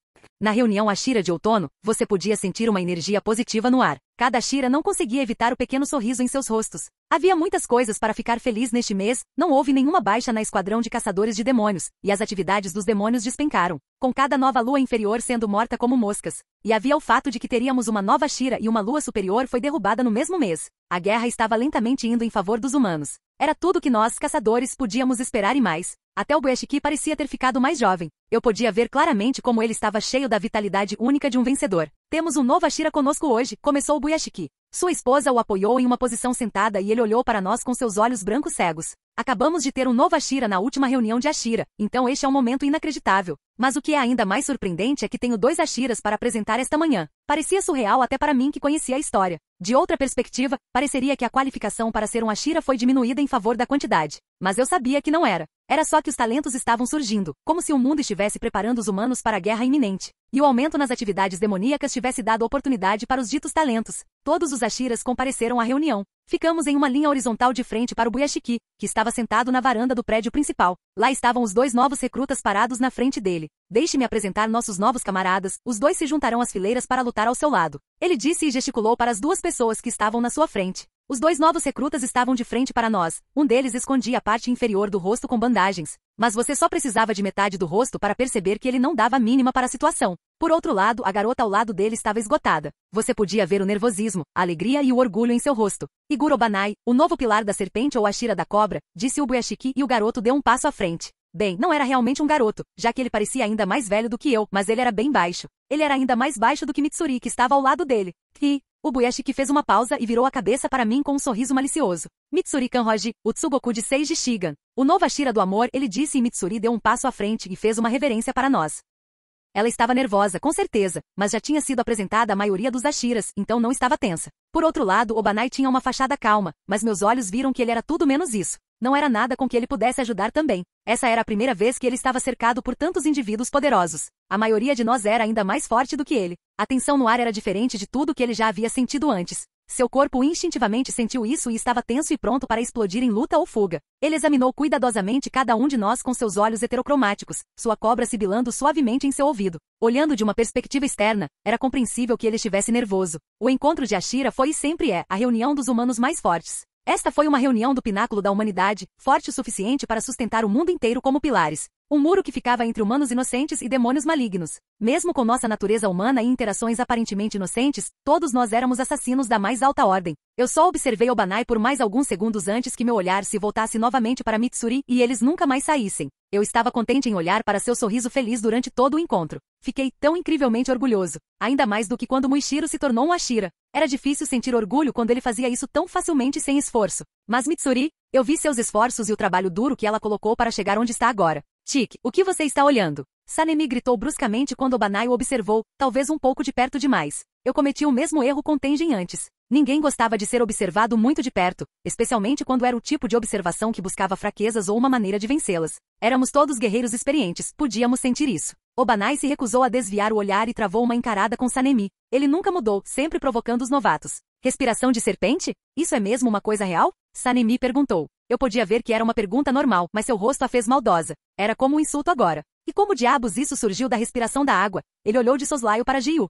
Na reunião Ashira de outono, você podia sentir uma energia positiva no ar. Cada Ashira não conseguia evitar o pequeno sorriso em seus rostos. Havia muitas coisas para ficar feliz neste mês, não houve nenhuma baixa na esquadrão de caçadores de demônios, e as atividades dos demônios despencaram, com cada nova lua inferior sendo morta como moscas. E havia o fato de que teríamos uma nova Ashira e uma lua superior foi derrubada no mesmo mês. A guerra estava lentamente indo em favor dos humanos. Era tudo que nós, caçadores, podíamos esperar e mais. Até o Bueshiki parecia ter ficado mais jovem. Eu podia ver claramente como ele estava cheio da vitalidade única de um vencedor. Temos um novo Ashira conosco hoje, começou o Bueshiki. Sua esposa o apoiou em uma posição sentada e ele olhou para nós com seus olhos brancos cegos. Acabamos de ter um novo Ashira na última reunião de Ashira, então este é um momento inacreditável. Mas o que é ainda mais surpreendente é que tenho 2 Ashiras para apresentar esta manhã. Parecia surreal até para mim que conhecia a história. De outra perspectiva, pareceria que a qualificação para ser um Ashira foi diminuída em favor da quantidade. Mas eu sabia que não era. Era só que os talentos estavam surgindo, como se o mundo estivesse preparando os humanos para a guerra iminente. E o aumento nas atividades demoníacas tivesse dado oportunidade para os ditos talentos. Todos os Ashiras compareceram à reunião. Ficamos em uma linha horizontal de frente para o Bueshiki, que estava sentado na varanda do prédio principal. Lá estavam os 2 novos recrutas parados na frente dele. Deixe-me apresentar nossos novos camaradas, os 2 se juntarão às fileiras para lutar ao seu lado. Ele disse e gesticulou para as 2 pessoas que estavam na sua frente. Os 2 novos recrutas estavam de frente para nós. Um deles escondia a parte inferior do rosto com bandagens. Mas você só precisava de metade do rosto para perceber que ele não dava a mínima para a situação. Por outro lado, a garota ao lado dele estava esgotada. Você podia ver o nervosismo, a alegria e o orgulho em seu rosto. Iguro Banai, o novo pilar da serpente ou Ashira da cobra, disse o Bueshiki e o garoto deu um passo à frente. Bem, não era realmente um garoto, já que ele parecia ainda mais velho do que eu, mas ele era bem baixo. Ele era ainda mais baixo do que Mitsuri, que estava ao lado dele. O Bueshiki fez uma pausa e virou a cabeça para mim com um sorriso malicioso. Mitsuri Kanroji, o Tsugoku de Seiji Shigan. O novo Ashira do amor, ele disse e Mitsuri deu um passo à frente e fez uma reverência para nós. Ela estava nervosa, com certeza, mas já tinha sido apresentada a maioria dos Ashiras, então não estava tensa. Por outro lado, Obanai tinha uma fachada calma, mas meus olhos viram que ele era tudo menos isso. Não era nada com que ele pudesse ajudar também. Essa era a primeira vez que ele estava cercado por tantos indivíduos poderosos. A maioria de nós era ainda mais forte do que ele. A tensão no ar era diferente de tudo que ele já havia sentido antes. Seu corpo instintivamente sentiu isso e estava tenso e pronto para explodir em luta ou fuga. Ele examinou cuidadosamente cada um de nós com seus olhos heterocromáticos, sua cobra sibilando suavemente em seu ouvido. Olhando de uma perspectiva externa, era compreensível que ele estivesse nervoso. O encontro de Ashira foi e sempre é a reunião dos humanos mais fortes. Esta foi uma reunião do pináculo da humanidade, forte o suficiente para sustentar o mundo inteiro como pilares. Um muro que ficava entre humanos inocentes e demônios malignos. Mesmo com nossa natureza humana e interações aparentemente inocentes, todos nós éramos assassinos da mais alta ordem. Eu só observei Obanai por mais alguns segundos antes que meu olhar se voltasse novamente para Mitsuri e eles nunca mais saíssem. Eu estava contente em olhar para seu sorriso feliz durante todo o encontro. Fiquei tão incrivelmente orgulhoso, ainda mais do que quando Muishiro se tornou um Ashira. Era difícil sentir orgulho quando ele fazia isso tão facilmente e sem esforço. Mas Mitsuri, eu vi seus esforços e o trabalho duro que ela colocou para chegar onde está agora. Tik, o que você está olhando? Sanemi gritou bruscamente quando Obanai o observou, talvez um pouco de perto demais. Eu cometi o mesmo erro com Tengen antes. Ninguém gostava de ser observado muito de perto, especialmente quando era o tipo de observação que buscava fraquezas ou uma maneira de vencê-las. Éramos todos guerreiros experientes, podíamos sentir isso. Obanai se recusou a desviar o olhar e travou uma encarada com Sanemi. Ele nunca mudou, sempre provocando os novatos. Respiração de serpente? Isso é mesmo uma coisa real? Sanemi perguntou. Eu podia ver que era uma pergunta normal, mas seu rosto a fez maldosa. Era como um insulto agora. E como diabos isso surgiu da respiração da água? Ele olhou de soslaio para Jiu.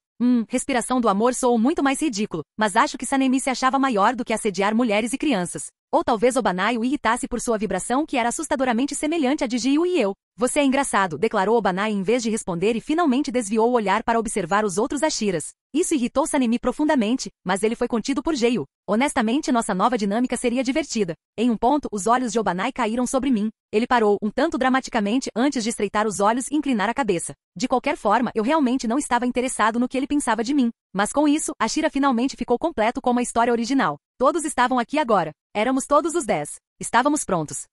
Respiração do amor soou muito mais ridículo, mas acho que Sanemi se achava maior do que assediar mulheres e crianças. Ou talvez Obanai o irritasse por sua vibração que era assustadoramente semelhante à de Jiu e eu. Você é engraçado, declarou Obanai em vez de responder e finalmente desviou o olhar para observar os outros Ashiras. Isso irritou Sanemi profundamente, mas ele foi contido por Jiu. Honestamente, nossa nova dinâmica seria divertida. Em um ponto, os olhos de Obanai caíram sobre mim. Ele parou, um tanto dramaticamente, antes de estreitar os olhos e inclinar a cabeça. De qualquer forma, eu realmente não estava interessado no que ele pensava de mim. Mas com isso, Ashira finalmente ficou completo como a história original. Todos estavam aqui agora. Éramos todos os 10. Estávamos prontos.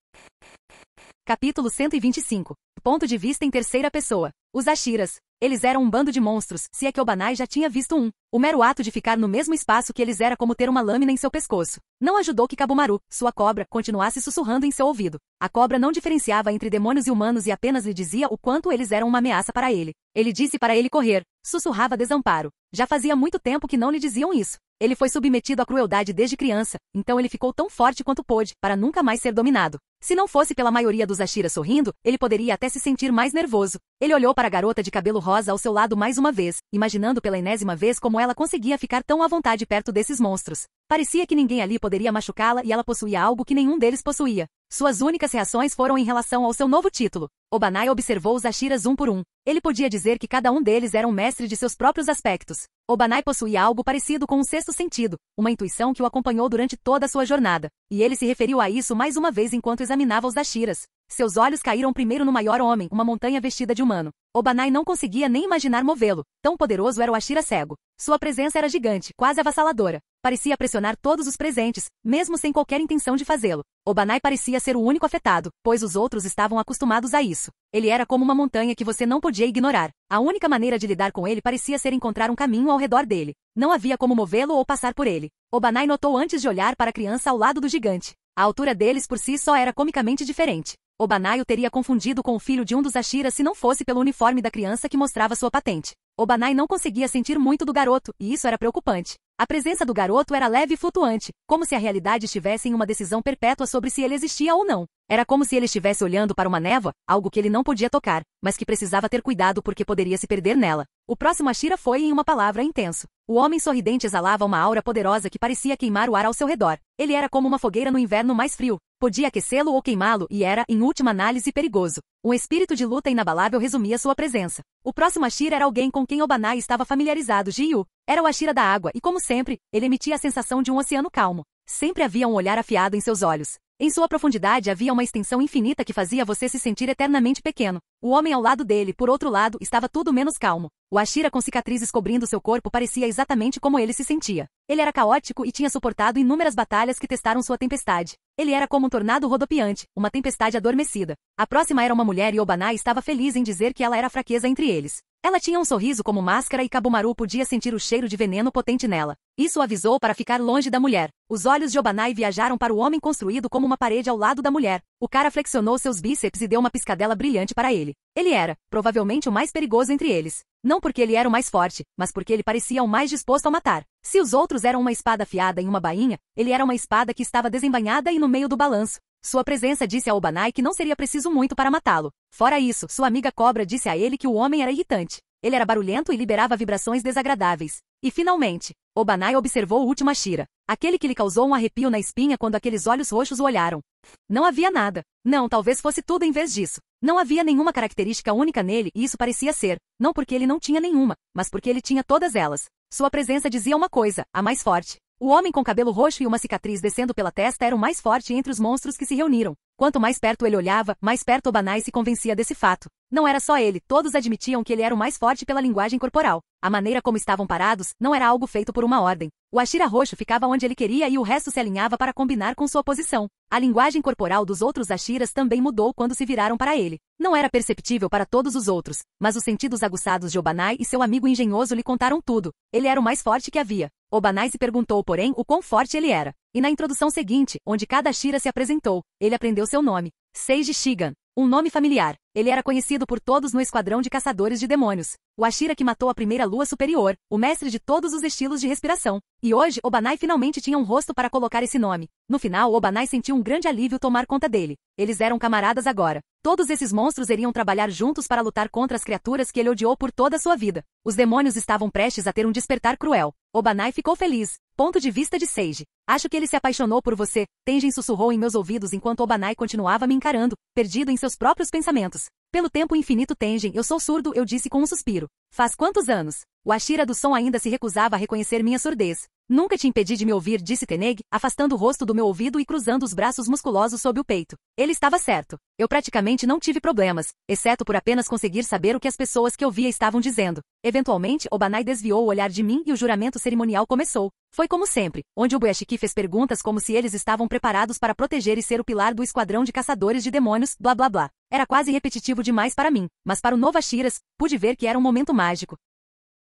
Capítulo 125. Ponto de vista em terceira pessoa. Os Ashiras. Eles eram um bando de monstros, se é que Obanai já tinha visto um. O mero ato de ficar no mesmo espaço que eles era como ter uma lâmina em seu pescoço. Não ajudou que Kabumaru, sua cobra, continuasse sussurrando em seu ouvido. A cobra não diferenciava entre demônios e humanos e apenas lhe dizia o quanto eles eram uma ameaça para ele. Ele disse para ele correr. Sussurrava desamparo. Já fazia muito tempo que não lhe diziam isso. Ele foi submetido à crueldade desde criança, então ele ficou tão forte quanto pôde, para nunca mais ser dominado. Se não fosse pela maioria dos Ashiras sorrindo, ele poderia até se sentir mais nervoso. Ele olhou para a garota de cabelo rosa ao seu lado mais uma vez, imaginando pela enésima vez como ela conseguia ficar tão à vontade perto desses monstros. Parecia que ninguém ali poderia machucá-la e ela possuía algo que nenhum deles possuía. Suas únicas reações foram em relação ao seu novo título. Obanai observou os Ashiras um por um. Ele podia dizer que cada um deles era um mestre de seus próprios aspectos. Obanai possuía algo parecido com um sexto sentido, uma intuição que o acompanhou durante toda a sua jornada. E ele se referiu a isso mais uma vez enquanto examinava os Ashiras. Seus olhos caíram primeiro no maior homem, uma montanha vestida de humano. Obanai não conseguia nem imaginar movê-lo. Tão poderoso era o Ashira cego. Sua presença era gigante, quase avassaladora. Parecia pressionar todos os presentes, mesmo sem qualquer intenção de fazê-lo. Obanai parecia ser o único afetado, pois os outros estavam acostumados a isso. Ele era como uma montanha que você não podia ignorar. A única maneira de lidar com ele parecia ser encontrar um caminho ao redor dele. Não havia como movê-lo ou passar por ele. Obanai notou antes de olhar para a criança ao lado do gigante. A altura deles por si só era comicamente diferente. Obanai o teria confundido com o filho de um dos Ashiras se não fosse pelo uniforme da criança que mostrava sua patente. Obanai não conseguia sentir muito do garoto, e isso era preocupante. A presença do garoto era leve e flutuante, como se a realidade estivesse em uma decisão perpétua sobre se ele existia ou não. Era como se ele estivesse olhando para uma névoa, algo que ele não podia tocar, mas que precisava ter cuidado porque poderia se perder nela. O próximo Ashira foi, em uma palavra, intenso. O homem sorridente exalava uma aura poderosa que parecia queimar o ar ao seu redor. Ele era como uma fogueira no inverno mais frio. Podia aquecê-lo ou queimá-lo e era, em última análise, perigoso. Um espírito de luta inabalável resumia sua presença. O próximo Ashira era alguém com quem Obanai estava familiarizado, Jiu. Era o Ashira da água e, como sempre, ele emitia a sensação de um oceano calmo. Sempre havia um olhar afiado em seus olhos. Em sua profundidade havia uma extensão infinita que fazia você se sentir eternamente pequeno. O homem ao lado dele, por outro lado, estava tudo menos calmo. O Ashira com cicatrizes cobrindo seu corpo parecia exatamente como ele se sentia. Ele era caótico e tinha suportado inúmeras batalhas que testaram sua tempestade. Ele era como um tornado rodopiante, uma tempestade adormecida. A próxima era uma mulher e Obanai estava feliz em dizer que ela era a fraqueza entre eles. Ela tinha um sorriso como máscara e Kabumaru podia sentir o cheiro de veneno potente nela. Isso o avisou para ficar longe da mulher. Os olhos de Obanai viajaram para o homem construído como uma parede ao lado da mulher. O cara flexionou seus bíceps e deu uma piscadela brilhante para ele. Ele era, provavelmente, o mais perigoso entre eles. Não porque ele era o mais forte, mas porque ele parecia o mais disposto a matar. Se os outros eram uma espada afiada em uma bainha, ele era uma espada que estava desembainhada e no meio do balanço. Sua presença disse a Obanai que não seria preciso muito para matá-lo. Fora isso, sua amiga cobra disse a ele que o homem era irritante. Ele era barulhento e liberava vibrações desagradáveis. E finalmente, Obanai observou o último Ashira. Aquele que lhe causou um arrepio na espinha quando aqueles olhos roxos o olharam. Não havia nada. Não, talvez fosse tudo em vez disso. Não havia nenhuma característica única nele e isso parecia ser, não porque ele não tinha nenhuma, mas porque ele tinha todas elas. Sua presença dizia uma coisa, a mais forte. O homem com cabelo roxo e uma cicatriz descendo pela testa era o mais forte entre os monstros que se reuniram. Quanto mais perto ele olhava, mais perto Obanai se convencia desse fato. Não era só ele, todos admitiam que ele era o mais forte pela linguagem corporal. A maneira como estavam parados não era algo feito por uma ordem. O Ashira roxo ficava onde ele queria e o resto se alinhava para combinar com sua posição. A linguagem corporal dos outros Ashiras também mudou quando se viraram para ele. Não era perceptível para todos os outros, mas os sentidos aguçados de Obanai e seu amigo engenhoso lhe contaram tudo. Ele era o mais forte que havia. Obanai se perguntou, porém, o quão forte ele era. E na introdução seguinte, onde cada Ashira se apresentou, ele aprendeu seu nome. Seiji Shigan. Um nome familiar. Ele era conhecido por todos no esquadrão de caçadores de demônios. O Ashira que matou a primeira lua superior, o mestre de todos os estilos de respiração. E hoje, Obanai finalmente tinha um rosto para colocar esse nome. No final, Obanai sentiu um grande alívio tomar conta dele. Eles eram camaradas agora. Todos esses monstros iriam trabalhar juntos para lutar contra as criaturas que ele odiou por toda a sua vida. Os demônios estavam prestes a ter um despertar cruel. Obanai ficou feliz. Ponto de vista de Seiji. Acho que ele se apaixonou por você, Tenjin sussurrou em meus ouvidos enquanto Obanai continuava me encarando, perdido em seus próprios pensamentos. Pelo tempo infinito Tenjin, eu sou surdo, eu disse com um suspiro. Faz quantos anos? O Ashira do som ainda se recusava a reconhecer minha surdez. Nunca te impedi de me ouvir, disse Teneg, afastando o rosto do meu ouvido e cruzando os braços musculosos sob o peito. Ele estava certo. Eu praticamente não tive problemas, exceto por apenas conseguir saber o que as pessoas que eu via estavam dizendo. Eventualmente, Obanai desviou o olhar de mim e o juramento cerimonial começou. Foi como sempre, onde o Buyashiki fez perguntas como se eles estavam preparados para proteger e ser o pilar do esquadrão de caçadores de demônios, blá blá blá. Era quase repetitivo demais para mim, mas para o novo Ashiras, pude ver que era um momento mágico.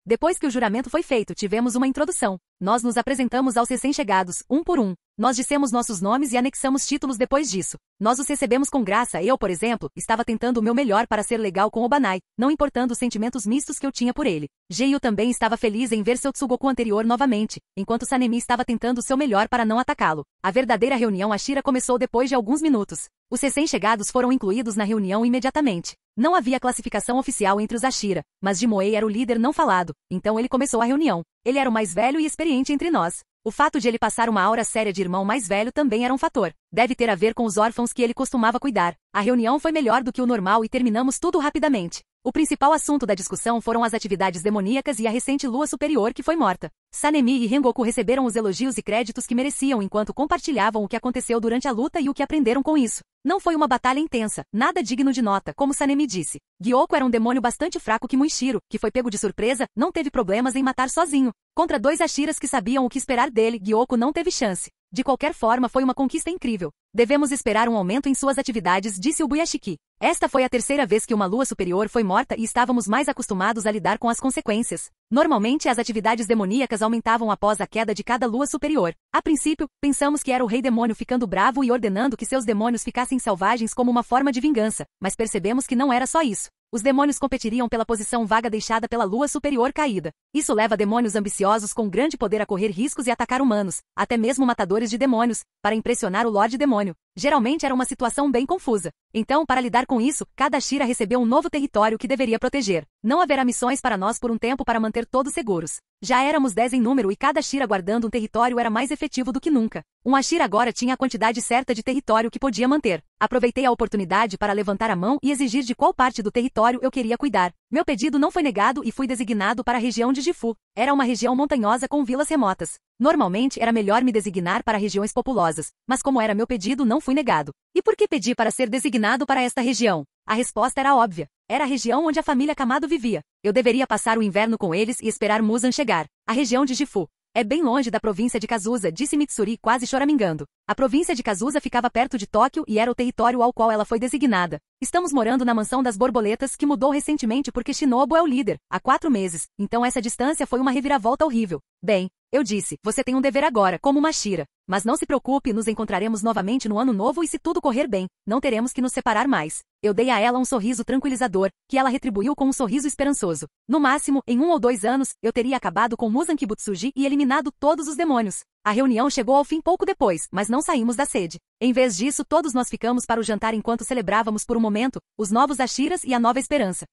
Depois que o juramento foi feito, tivemos uma introdução. Nós nos apresentamos aos recém-chegados, um por um. Nós dissemos nossos nomes e anexamos títulos depois disso. Nós os recebemos com graça. Eu, por exemplo, estava tentando o meu melhor para ser legal com Obanai, não importando os sentimentos mistos que eu tinha por ele. Geiyu também estava feliz em ver seu Tsugoku anterior novamente, enquanto Sanemi estava tentando o seu melhor para não atacá-lo. A verdadeira reunião Ashira começou depois de alguns minutos. Os recém-chegados foram incluídos na reunião imediatamente. Não havia classificação oficial entre os Ashira, mas Jimoei era o líder não falado, então ele começou a reunião. Ele era o mais velho e experiente entre nós. O fato de ele passar uma aura séria de irmão mais velho também era um fator. Deve ter a ver com os órfãos que ele costumava cuidar. A reunião foi melhor do que o normal e terminamos tudo rapidamente. O principal assunto da discussão foram as atividades demoníacas e a recente lua superior que foi morta. Sanemi e Rengoku receberam os elogios e créditos que mereciam enquanto compartilhavam o que aconteceu durante a luta e o que aprenderam com isso. Não foi uma batalha intensa, nada digno de nota, como Sanemi disse. Gyoko era um demônio bastante fraco que Muishiro, que foi pego de surpresa, não teve problemas em matar sozinho. Contra dois Ashiras que sabiam o que esperar dele, Gyoko não teve chance. De qualquer forma, foi uma conquista incrível. Devemos esperar um aumento em suas atividades, disse o Buyashiki. Esta foi a terceira vez que uma lua superior foi morta e estávamos mais acostumados a lidar com as consequências. Normalmente, as atividades demoníacas aumentavam após a queda de cada lua superior. A princípio, pensamos que era o rei demônio ficando bravo e ordenando que seus demônios ficassem selvagens como uma forma de vingança, mas percebemos que não era só isso. Os demônios competiriam pela posição vaga deixada pela lua superior caída. Isso leva demônios ambiciosos com grande poder a correr riscos e atacar humanos, até mesmo matadores de demônios, para impressionar o Lorde Demônio. Geralmente era uma situação bem confusa. Então, para lidar com isso, cada Ashira recebeu um novo território que deveria proteger. Não haverá missões para nós por um tempo para manter todos seguros. Já éramos 10 em número e cada Ashira guardando um território era mais efetivo do que nunca. Um Ashira agora tinha a quantidade certa de território que podia manter. Aproveitei a oportunidade para levantar a mão e exigir de qual parte do território eu queria cuidar. Meu pedido não foi negado e fui designado para a região de Gifu. Era uma região montanhosa com vilas remotas. Normalmente era melhor me designar para regiões populosas, mas como era meu pedido não fui negado. E por que pedi para ser designado para esta região? A resposta era óbvia. Era a região onde a família Kamado vivia. Eu deveria passar o inverno com eles e esperar Muzan chegar. A região de Gifu. É bem longe da província de Kazusa, disse Mitsuri quase choramingando. A província de Kazusa ficava perto de Tóquio e era o território ao qual ela foi designada. Estamos morando na mansão das borboletas que mudou recentemente porque Shinobu é o líder, há 4 meses, então essa distância foi uma reviravolta horrível. Bem, eu disse, você tem um dever agora, como uma Shira. Mas não se preocupe, nos encontraremos novamente no ano novo e se tudo correr bem, não teremos que nos separar mais. Eu dei a ela um sorriso tranquilizador, que ela retribuiu com um sorriso esperançoso. No máximo, em 1 ou 2 anos, eu teria acabado com Muzan Kibutsuji e eliminado todos os demônios. A reunião chegou ao fim pouco depois, mas não saímos da sede. Em vez disso, todos nós ficamos para o jantar enquanto celebrávamos por um momento, os novos Ashiras e a nova esperança.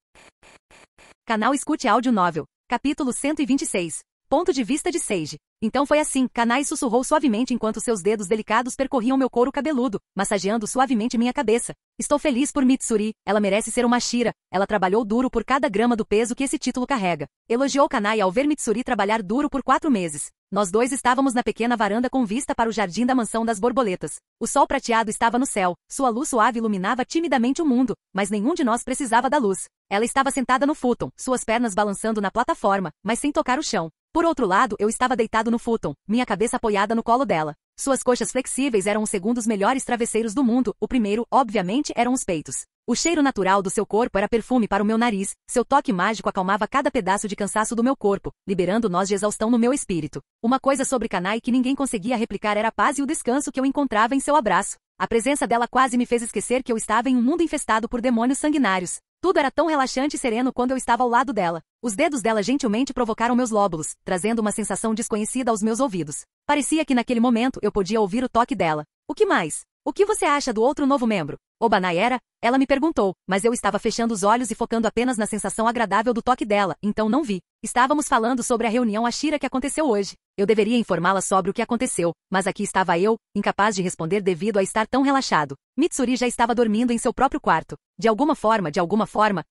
Canal Escute Áudio Novel. Capítulo 126. Ponto de vista de Seiji. Então foi assim, Kanai sussurrou suavemente enquanto seus dedos delicados percorriam meu couro cabeludo, massageando suavemente minha cabeça. Estou feliz por Mitsuri, ela merece ser uma Shira, ela trabalhou duro por cada grama do peso que esse título carrega. Elogiou Kanai ao ver Mitsuri trabalhar duro por 4 meses. Nós dois estávamos na pequena varanda com vista para o jardim da mansão das borboletas. O sol prateado estava no céu, sua luz suave iluminava timidamente o mundo, mas nenhum de nós precisava da luz. Ela estava sentada no futon, suas pernas balançando na plataforma, mas sem tocar o chão. Por outro lado, eu estava deitado no futon, minha cabeça apoiada no colo dela. Suas coxas flexíveis eram os segundos melhores travesseiros do mundo, o primeiro, obviamente, eram os peitos. O cheiro natural do seu corpo era perfume para o meu nariz, seu toque mágico acalmava cada pedaço de cansaço do meu corpo, liberando nós de exaustão no meu espírito. Uma coisa sobre Kanai que ninguém conseguia replicar era a paz e o descanso que eu encontrava em seu abraço. A presença dela quase me fez esquecer que eu estava em um mundo infestado por demônios sanguinários. Tudo era tão relaxante e sereno quando eu estava ao lado dela. Os dedos dela gentilmente provocaram meus lóbulos, trazendo uma sensação desconhecida aos meus ouvidos. Parecia que naquele momento eu podia ouvir o toque dela. O que mais? O que você acha do outro novo membro? Obanai era? Ela me perguntou, mas eu estava fechando os olhos e focando apenas na sensação agradável do toque dela, então não vi. Estávamos falando sobre a reunião Ashira que aconteceu hoje. Eu deveria informá-la sobre o que aconteceu, mas aqui estava eu, incapaz de responder devido a estar tão relaxado. Mitsuri já estava dormindo em seu próprio quarto. De alguma forma,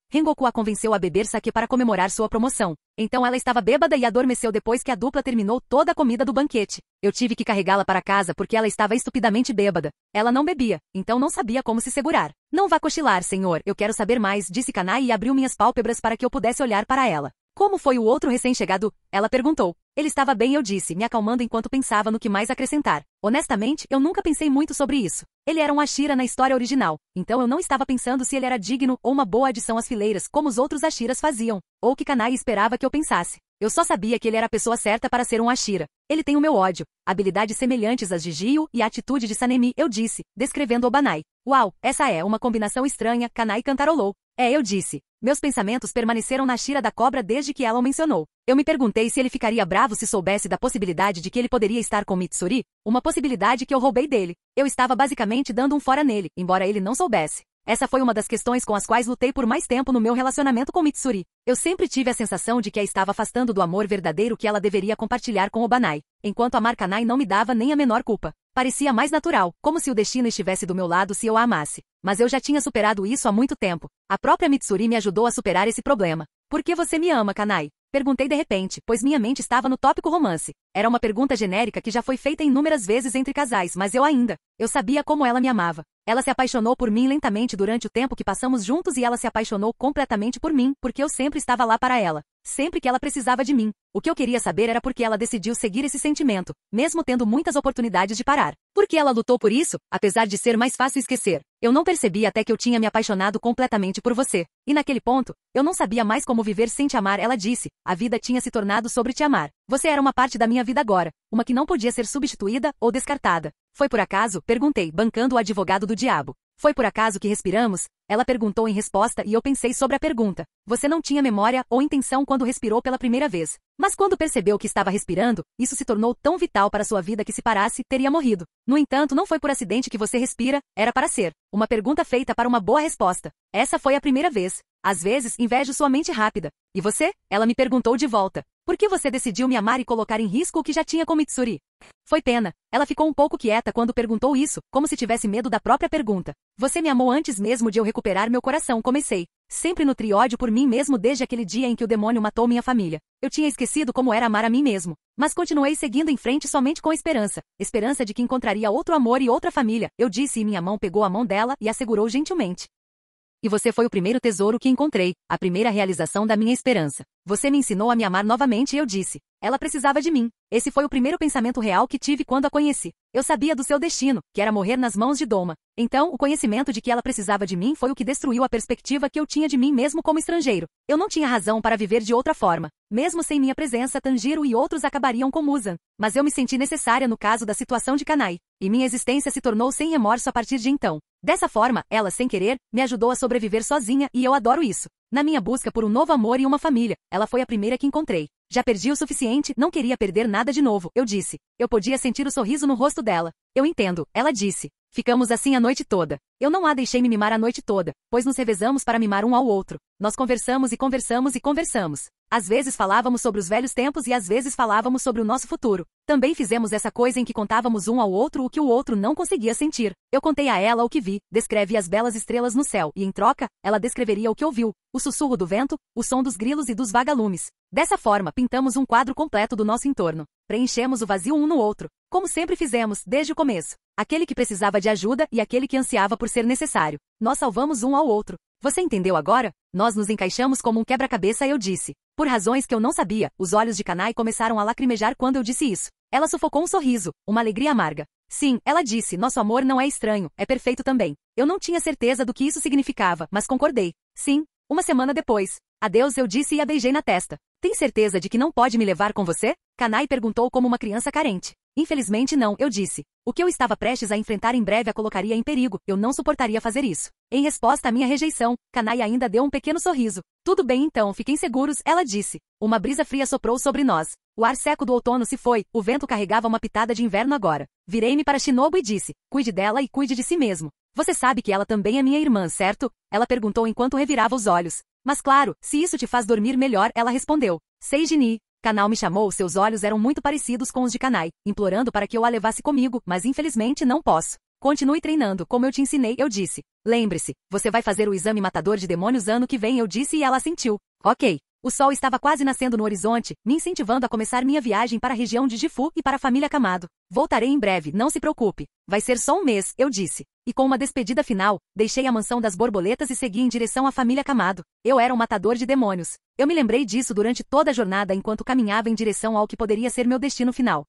Rengoku a convenceu a beber sake para comemorar sua promoção. Então ela estava bêbada e adormeceu depois que a dupla terminou toda a comida do banquete. Eu tive que carregá-la para casa porque ela estava estupidamente bêbada. Ela não bebia, então não sabia como se segurar. Não vá cochilar, senhor, eu quero saber mais, disse Kanai e abriu minhas pálpebras para que eu pudesse olhar para ela. Como foi o outro recém-chegado? Ela perguntou. Ele estava bem, eu disse, me acalmando enquanto pensava no que mais acrescentar. Honestamente, eu nunca pensei muito sobre isso. Ele era um Ashira na história original, então eu não estava pensando se ele era digno ou uma boa adição às fileiras como os outros Ashiras faziam, ou que Kanai esperava que eu pensasse. Eu só sabia que ele era a pessoa certa para ser um Ashira. Ele tem o meu ódio, habilidades semelhantes às de Gio e a atitude de Sanemi, eu disse, descrevendo Obanai. Uau, essa é uma combinação estranha, Kanai cantarolou. Eu disse. Meus pensamentos permaneceram na Ashira da cobra desde que ela o mencionou. Eu me perguntei se ele ficaria bravo se soubesse da possibilidade de que ele poderia estar com Mitsuri, uma possibilidade que eu roubei dele. Eu estava basicamente dando um fora nele, embora ele não soubesse. Essa foi uma das questões com as quais lutei por mais tempo no meu relacionamento com Mitsuri. Eu sempre tive a sensação de que a estava afastando do amor verdadeiro que ela deveria compartilhar com Obanai, enquanto amar Kanai não me dava nem a menor culpa. Parecia mais natural, como se o destino estivesse do meu lado se eu a amasse. Mas eu já tinha superado isso há muito tempo. A própria Mitsuri me ajudou a superar esse problema. Por que você me ama, Kanai? Perguntei de repente, pois minha mente estava no tópico romance. Era uma pergunta genérica que já foi feita inúmeras vezes entre casais, mas eu sabia como ela me amava. Ela se apaixonou por mim lentamente durante o tempo que passamos juntos e ela se apaixonou completamente por mim, porque eu sempre estava lá para ela. Sempre que ela precisava de mim. O que eu queria saber era por que ela decidiu seguir esse sentimento, mesmo tendo muitas oportunidades de parar. Por que ela lutou por isso, apesar de ser mais fácil esquecer? Eu não percebi até que eu tinha me apaixonado completamente por você. E naquele ponto, eu não sabia mais como viver sem te amar, ela disse. A vida tinha se tornado sobre te amar. Você era uma parte da minha vida agora, uma que não podia ser substituída ou descartada. Foi por acaso? Perguntei, bancando o advogado do diabo. Foi por acaso que respiramos? Ela perguntou em resposta e eu pensei sobre a pergunta. Você não tinha memória ou intenção quando respirou pela primeira vez. Mas quando percebeu que estava respirando, isso se tornou tão vital para sua vida que se parasse, teria morrido. No entanto, não foi por acidente que você respira, era para ser. Uma pergunta feita para uma boa resposta. Essa foi a primeira vez. Às vezes, invejo sua mente rápida. E você? Ela me perguntou de volta. Por que você decidiu me amar e colocar em risco o que já tinha com Mitsuri? Foi pena. Ela ficou um pouco quieta quando perguntou isso, como se tivesse medo da própria pergunta. Você me amou antes mesmo de eu recuperar meu coração, comecei. Sempre nutri ódio por mim mesmo desde aquele dia em que o demônio matou minha família. Eu tinha esquecido como era amar a mim mesmo. Mas continuei seguindo em frente somente com esperança. Esperança de que encontraria outro amor e outra família. Eu disse e minha mão pegou a mão dela e a segurou gentilmente. E você foi o primeiro tesouro que encontrei, a primeira realização da minha esperança. Você me ensinou a me amar novamente e eu disse. Ela precisava de mim. Esse foi o primeiro pensamento real que tive quando a conheci. Eu sabia do seu destino, que era morrer nas mãos de Doma. Então, o conhecimento de que ela precisava de mim foi o que destruiu a perspectiva que eu tinha de mim mesmo como estrangeiro. Eu não tinha razão para viver de outra forma. Mesmo sem minha presença, Tanjiro e outros acabariam com Muzan. Mas eu me senti necessária no caso da situação de Kanai. E minha existência se tornou sem remorso a partir de então. Dessa forma, ela, sem querer, me ajudou a sobreviver sozinha e eu adoro isso. Na minha busca por um novo amor e uma família, ela foi a primeira que encontrei. Já perdi o suficiente, não queria perder nada de novo, eu disse. Eu podia sentir o sorriso no rosto dela. Eu entendo, ela disse. Ficamos assim a noite toda. Eu não a deixei me mimar a noite toda, pois nos revezamos para mimar um ao outro. Nós conversamos e conversamos e conversamos. Às vezes falávamos sobre os velhos tempos e às vezes falávamos sobre o nosso futuro. Também fizemos essa coisa em que contávamos um ao outro o que o outro não conseguia sentir. Eu contei a ela o que vi, descrevi as belas estrelas no céu e, em troca, ela descreveria o que ouviu, o sussurro do vento, o som dos grilos e dos vagalumes. Dessa forma, pintamos um quadro completo do nosso entorno. Preenchemos o vazio um no outro, como sempre fizemos, desde o começo. Aquele que precisava de ajuda e aquele que ansiava por ser necessário. Nós salvamos um ao outro. Você entendeu agora? Nós nos encaixamos como um quebra-cabeça, eu disse. Por razões que eu não sabia, os olhos de Kanai começaram a lacrimejar quando eu disse isso. Ela sufocou um sorriso, uma alegria amarga. Sim, ela disse, nosso amor não é estranho, é perfeito também. Eu não tinha certeza do que isso significava, mas concordei. Sim, uma semana depois. Adeus, eu disse e a beijei na testa. Tem certeza de que não pode me levar com você? Kanai perguntou como uma criança carente. Infelizmente não, eu disse. O que eu estava prestes a enfrentar em breve a colocaria em perigo, eu não suportaria fazer isso. Em resposta à minha rejeição, Kanai ainda deu um pequeno sorriso. Tudo bem então, fiquem seguros, ela disse. Uma brisa fria soprou sobre nós. O ar seco do outono se foi, o vento carregava uma pitada de inverno agora. Virei-me para Shinobu e disse, cuide dela e cuide de si mesmo. Você sabe que ela também é minha irmã, certo? Ela perguntou enquanto revirava os olhos. Mas claro, se isso te faz dormir melhor, ela respondeu. Seiji-ni. Kanai me chamou, seus olhos eram muito parecidos com os de Kanai, implorando para que eu a levasse comigo, mas infelizmente não posso. Continue treinando, como eu te ensinei, eu disse. Lembre-se, você vai fazer o exame matador de demônios ano que vem, eu disse e ela assentiu. Ok. O sol estava quase nascendo no horizonte, me incentivando a começar minha viagem para a região de Gifu e para a família Kamado. Voltarei em breve, não se preocupe. Vai ser só um mês, eu disse. E com uma despedida final, deixei a mansão das borboletas e segui em direção à família Kamado. Eu era um matador de demônios. Eu me lembrei disso durante toda a jornada enquanto caminhava em direção ao que poderia ser meu destino final.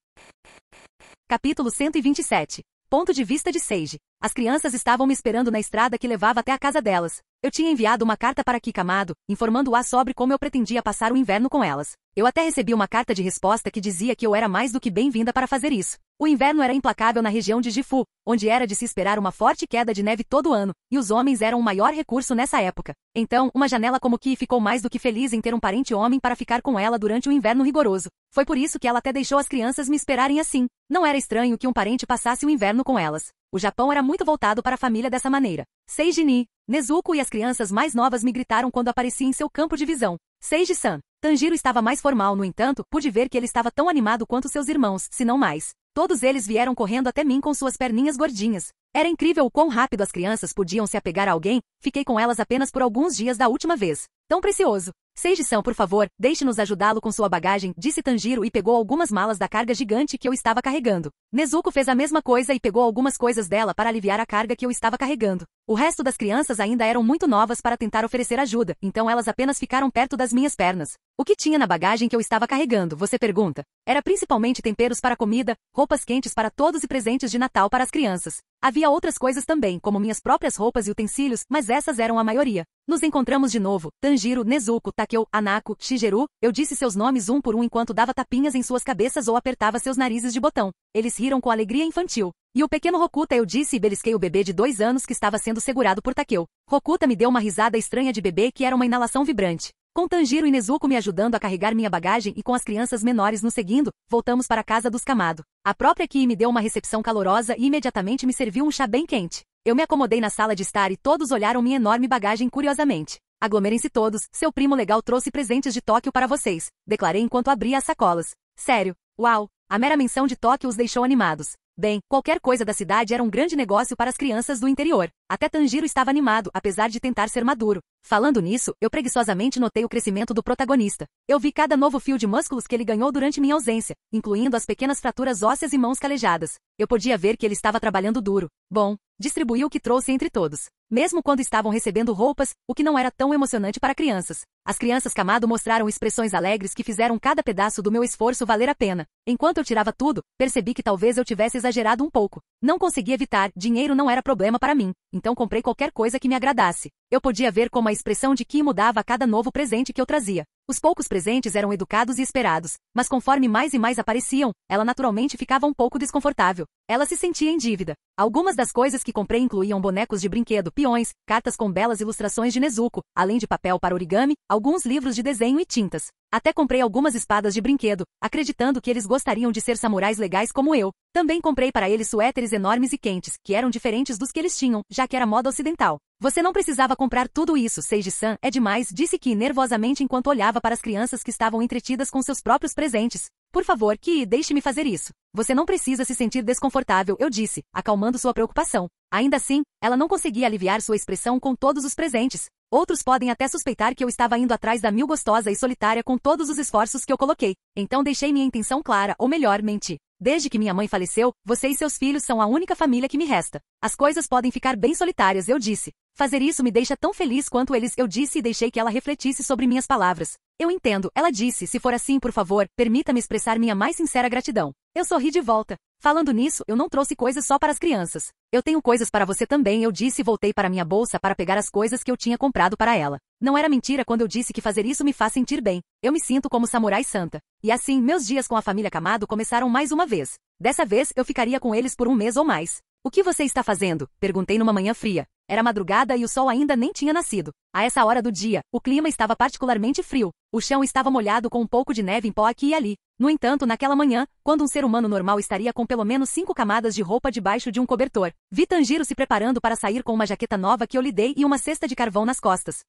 Capítulo 127. Ponto de vista de Seiji. As crianças estavam me esperando na estrada que levava até a casa delas. Eu tinha enviado uma carta para Kikamado, informando-a sobre como eu pretendia passar o inverno com elas. Eu até recebi uma carta de resposta que dizia que eu era mais do que bem-vinda para fazer isso. O inverno era implacável na região de Gifu, onde era de se esperar uma forte queda de neve todo ano, e os homens eram o maior recurso nessa época. Então, uma janela como Ki ficou mais do que feliz em ter um parente homem para ficar com ela durante o inverno rigoroso. Foi por isso que ela até deixou as crianças me esperarem assim. Não era estranho que um parente passasse o inverno com elas. O Japão era muito voltado para a família dessa maneira. Seiji-ni, Nezuko e as crianças mais novas me gritaram quando apareci em seu campo de visão. Seiji-san. Tanjiro estava mais formal, no entanto, pude ver que ele estava tão animado quanto seus irmãos, se não mais. Todos eles vieram correndo até mim com suas perninhas gordinhas. Era incrível o quão rápido as crianças podiam se apegar a alguém, fiquei com elas apenas por alguns dias da última vez. Tão precioso. Seiji-san, por favor, deixe-nos ajudá-lo com sua bagagem, disse Tanjiro e pegou algumas malas da carga gigante que eu estava carregando. Nezuko fez a mesma coisa e pegou algumas coisas dela para aliviar a carga que eu estava carregando. O resto das crianças ainda eram muito novas para tentar oferecer ajuda, então elas apenas ficaram perto das minhas pernas. O que tinha na bagagem que eu estava carregando, você pergunta? Era principalmente temperos para comida, roupas quentes para todos e presentes de Natal para as crianças. Havia outras coisas também, como minhas próprias roupas e utensílios, mas essas eram a maioria. Nos encontramos de novo, Tanjiro, Nezuko, Takeo, Anako, Shigeru, eu disse seus nomes um por um enquanto dava tapinhas em suas cabeças ou apertava seus narizes de botão. Eles riram com alegria infantil. E o pequeno Hokuta, eu disse e belisquei o bebê de 2 anos que estava sendo segurado por Takeo. Hokuta me deu uma risada estranha de bebê que era uma inalação vibrante. Com Tanjiro e Nezuko me ajudando a carregar minha bagagem e com as crianças menores nos seguindo, voltamos para a casa dos Kamado. A própria Ki me deu uma recepção calorosa e imediatamente me serviu um chá bem quente. Eu me acomodei na sala de estar e todos olharam minha enorme bagagem curiosamente. Aglomerem-se todos, seu primo legal trouxe presentes de Tóquio para vocês, declarei enquanto abria as sacolas. Sério? Uau! A mera menção de Tóquio os deixou animados. Bem, qualquer coisa da cidade era um grande negócio para as crianças do interior. Até Tanjiro estava animado, apesar de tentar ser maduro. Falando nisso, eu preguiçosamente notei o crescimento do protagonista. Eu vi cada novo fio de músculos que ele ganhou durante minha ausência, incluindo as pequenas fraturas ósseas e mãos calejadas. Eu podia ver que ele estava trabalhando duro. Bom, distribuiu o que trouxe entre todos. Mesmo quando estavam recebendo roupas, o que não era tão emocionante para crianças. As crianças Kamado mostraram expressões alegres que fizeram cada pedaço do meu esforço valer a pena. Enquanto eu tirava tudo, percebi que talvez eu tivesse exagerado um pouco. Não consegui evitar, dinheiro não era problema para mim, então comprei qualquer coisa que me agradasse. Eu podia ver como a expressão de Ki mudava a cada novo presente que eu trazia. Os poucos presentes eram educados e esperados, mas conforme mais e mais apareciam, ela naturalmente ficava um pouco desconfortável. Ela se sentia em dívida. Algumas das coisas que comprei incluíam bonecos de brinquedo, peões, cartas com belas ilustrações de Nezuko, além de papel para origami, alguns livros de desenho e tintas. Até comprei algumas espadas de brinquedo, acreditando que eles gostariam de ser samurais legais como eu. Também comprei para eles suéteres enormes e quentes, que eram diferentes dos que eles tinham, já que era moda ocidental. Você não precisava comprar tudo isso, Seiji-san, é demais, disse Ki nervosamente enquanto olhava para as crianças que estavam entretidas com seus próprios presentes. Por favor, Ki, deixe-me fazer isso. Você não precisa se sentir desconfortável, eu disse, acalmando sua preocupação. Ainda assim, ela não conseguia aliviar sua expressão com todos os presentes. Outros podem até suspeitar que eu estava indo atrás da Mil gostosa e solitária com todos os esforços que eu coloquei. Então deixei minha intenção clara, ou melhor, menti. Desde que minha mãe faleceu, você e seus filhos são a única família que me resta. As coisas podem ficar bem solitárias, eu disse. Fazer isso me deixa tão feliz quanto eles, eu disse e deixei que ela refletisse sobre minhas palavras. Eu entendo, ela disse, se for assim, por favor, permita-me expressar minha mais sincera gratidão. Eu sorri de volta. Falando nisso, eu não trouxe coisas só para as crianças. Eu tenho coisas para você também, eu disse e voltei para minha bolsa para pegar as coisas que eu tinha comprado para ela. Não era mentira quando eu disse que fazer isso me faz sentir bem. Eu me sinto como samurai santa. E assim, meus dias com a família Kamado começaram mais uma vez. Dessa vez, eu ficaria com eles por um mês ou mais. O que você está fazendo? Perguntei numa manhã fria. Era madrugada e o sol ainda nem tinha nascido. A essa hora do dia, o clima estava particularmente frio. O chão estava molhado com um pouco de neve em pó aqui e ali. No entanto, naquela manhã, quando um ser humano normal estaria com pelo menos 5 camadas de roupa debaixo de um cobertor, vi Tanjiro se preparando para sair com uma jaqueta nova que eu lhe dei e uma cesta de carvão nas costas.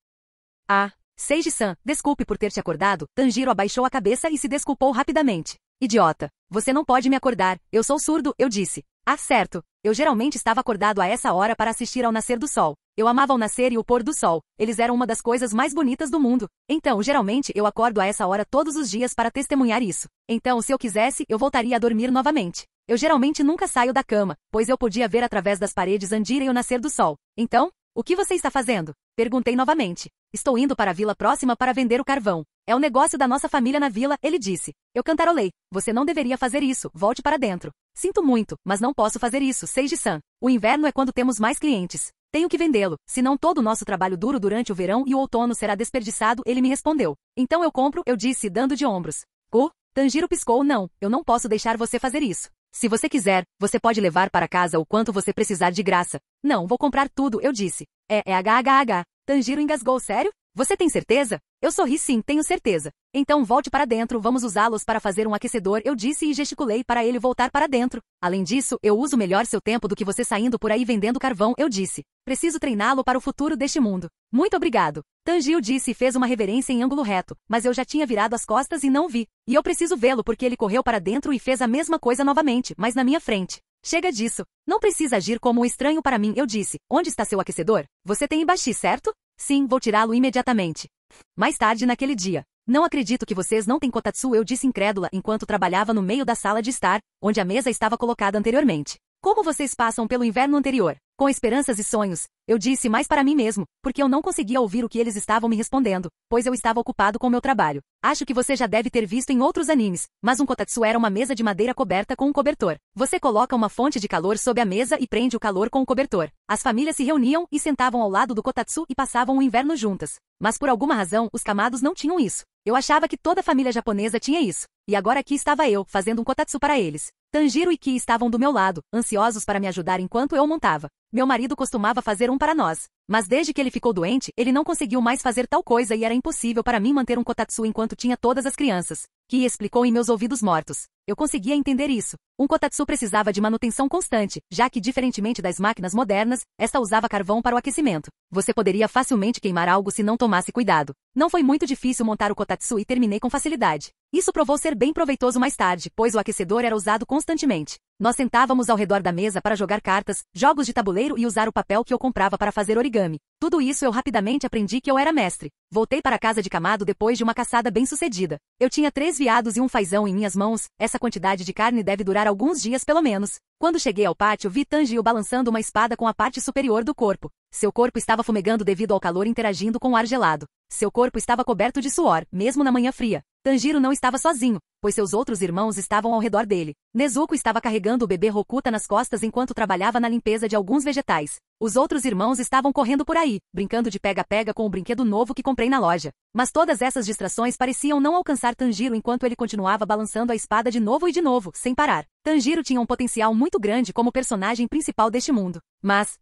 Ah, Seiji-san, desculpe por ter te acordado. Tanjiro abaixou a cabeça e se desculpou rapidamente. Idiota, você não pode me acordar, eu sou surdo, eu disse. Ah, certo. Eu geralmente estava acordado a essa hora para assistir ao nascer do sol. Eu amava o nascer e o pôr do sol. Eles eram uma das coisas mais bonitas do mundo. Então, geralmente, eu acordo a essa hora todos os dias para testemunhar isso. Então, se eu quisesse, eu voltaria a dormir novamente. Eu geralmente nunca saio da cama, pois eu podia ver através das paredes Andira e o nascer do sol. Então, o que você está fazendo? Perguntei novamente. Estou indo para a vila próxima para vender o carvão. É o negócio da nossa família na vila, ele disse. Eu cantarolei. Você não deveria fazer isso, volte para dentro. Sinto muito, mas não posso fazer isso, Seiji-san. O inverno é quando temos mais clientes. Tenho que vendê-lo, senão todo o nosso trabalho duro durante o verão e o outono será desperdiçado, ele me respondeu. Então eu compro, eu disse, dando de ombros. Tanjiro piscou, não, eu não posso deixar você fazer isso. Se você quiser, você pode levar para casa o quanto você precisar de graça. Não, vou comprar tudo, eu disse. HHH. Tanjiro engasgou, sério? Você tem certeza? Eu sorri sim, tenho certeza. Então volte para dentro, vamos usá-los para fazer um aquecedor, eu disse e gesticulei para ele voltar para dentro. Além disso, eu uso melhor seu tempo do que você saindo por aí vendendo carvão, eu disse. Preciso treiná-lo para o futuro deste mundo. Muito obrigado. Tanjiro disse e fez uma reverência em ângulo reto, mas eu já tinha virado as costas e não vi. E eu preciso vê-lo porque ele correu para dentro e fez a mesma coisa novamente, mas na minha frente. Chega disso. Não precisa agir como um estranho para mim, eu disse. Onde está seu aquecedor? Você tem Ibashi, certo? Sim, vou tirá-lo imediatamente. Mais tarde naquele dia. Não acredito que vocês não têm kotatsu, eu disse incrédula enquanto trabalhava no meio da sala de estar, onde a mesa estava colocada anteriormente. Como vocês passam pelo inverno anterior? Com esperanças e sonhos, eu disse mais para mim mesmo, porque eu não conseguia ouvir o que eles estavam me respondendo, pois eu estava ocupado com meu trabalho. Acho que você já deve ter visto em outros animes, mas um kotatsu era uma mesa de madeira coberta com um cobertor. Você coloca uma fonte de calor sob a mesa e prende o calor com o cobertor. As famílias se reuniam e sentavam ao lado do kotatsu e passavam o inverno juntas. Mas por alguma razão, os Kamados não tinham isso. Eu achava que toda a família japonesa tinha isso. E agora aqui estava eu, fazendo um kotatsu para eles. Tanjiro e Ki estavam do meu lado, ansiosos para me ajudar enquanto eu montava. Meu marido costumava fazer um para nós. Mas desde que ele ficou doente, ele não conseguiu mais fazer tal coisa e era impossível para mim manter um kotatsu enquanto tinha todas as crianças. Ki explicou em meus ouvidos mortos. Eu conseguia entender isso. Um kotatsu precisava de manutenção constante, já que, diferentemente das máquinas modernas, esta usava carvão para o aquecimento. Você poderia facilmente queimar algo se não tomasse cuidado. Não foi muito difícil montar o kotatsu e terminei com facilidade. Isso provou ser bem proveitoso mais tarde, pois o aquecedor era usado constantemente. Nós sentávamos ao redor da mesa para jogar cartas, jogos de tabuleiro e usar o papel que eu comprava para fazer origami. Tudo isso eu rapidamente aprendi que eu era mestre. Voltei para a casa de Kamado depois de uma caçada bem-sucedida. Eu tinha 3 veados e um fazão em minhas mãos, essa quantidade de carne deve durar alguns dias pelo menos. Quando cheguei ao pátio vi Tanjiro balançando uma espada com a parte superior do corpo. Seu corpo estava fumegando devido ao calor interagindo com o ar gelado. Seu corpo estava coberto de suor, mesmo na manhã fria. Tanjiro não estava sozinho, pois seus outros irmãos estavam ao redor dele. Nezuko estava carregando o bebê Rokuta nas costas enquanto trabalhava na limpeza de alguns vegetais. Os outros irmãos estavam correndo por aí, brincando de pega-pega com o brinquedo novo que comprei na loja. Mas todas essas distrações pareciam não alcançar Tanjiro enquanto ele continuava balançando a espada de novo e de novo, sem parar. Tanjiro tinha um potencial muito grande como personagem principal deste mundo. Mas,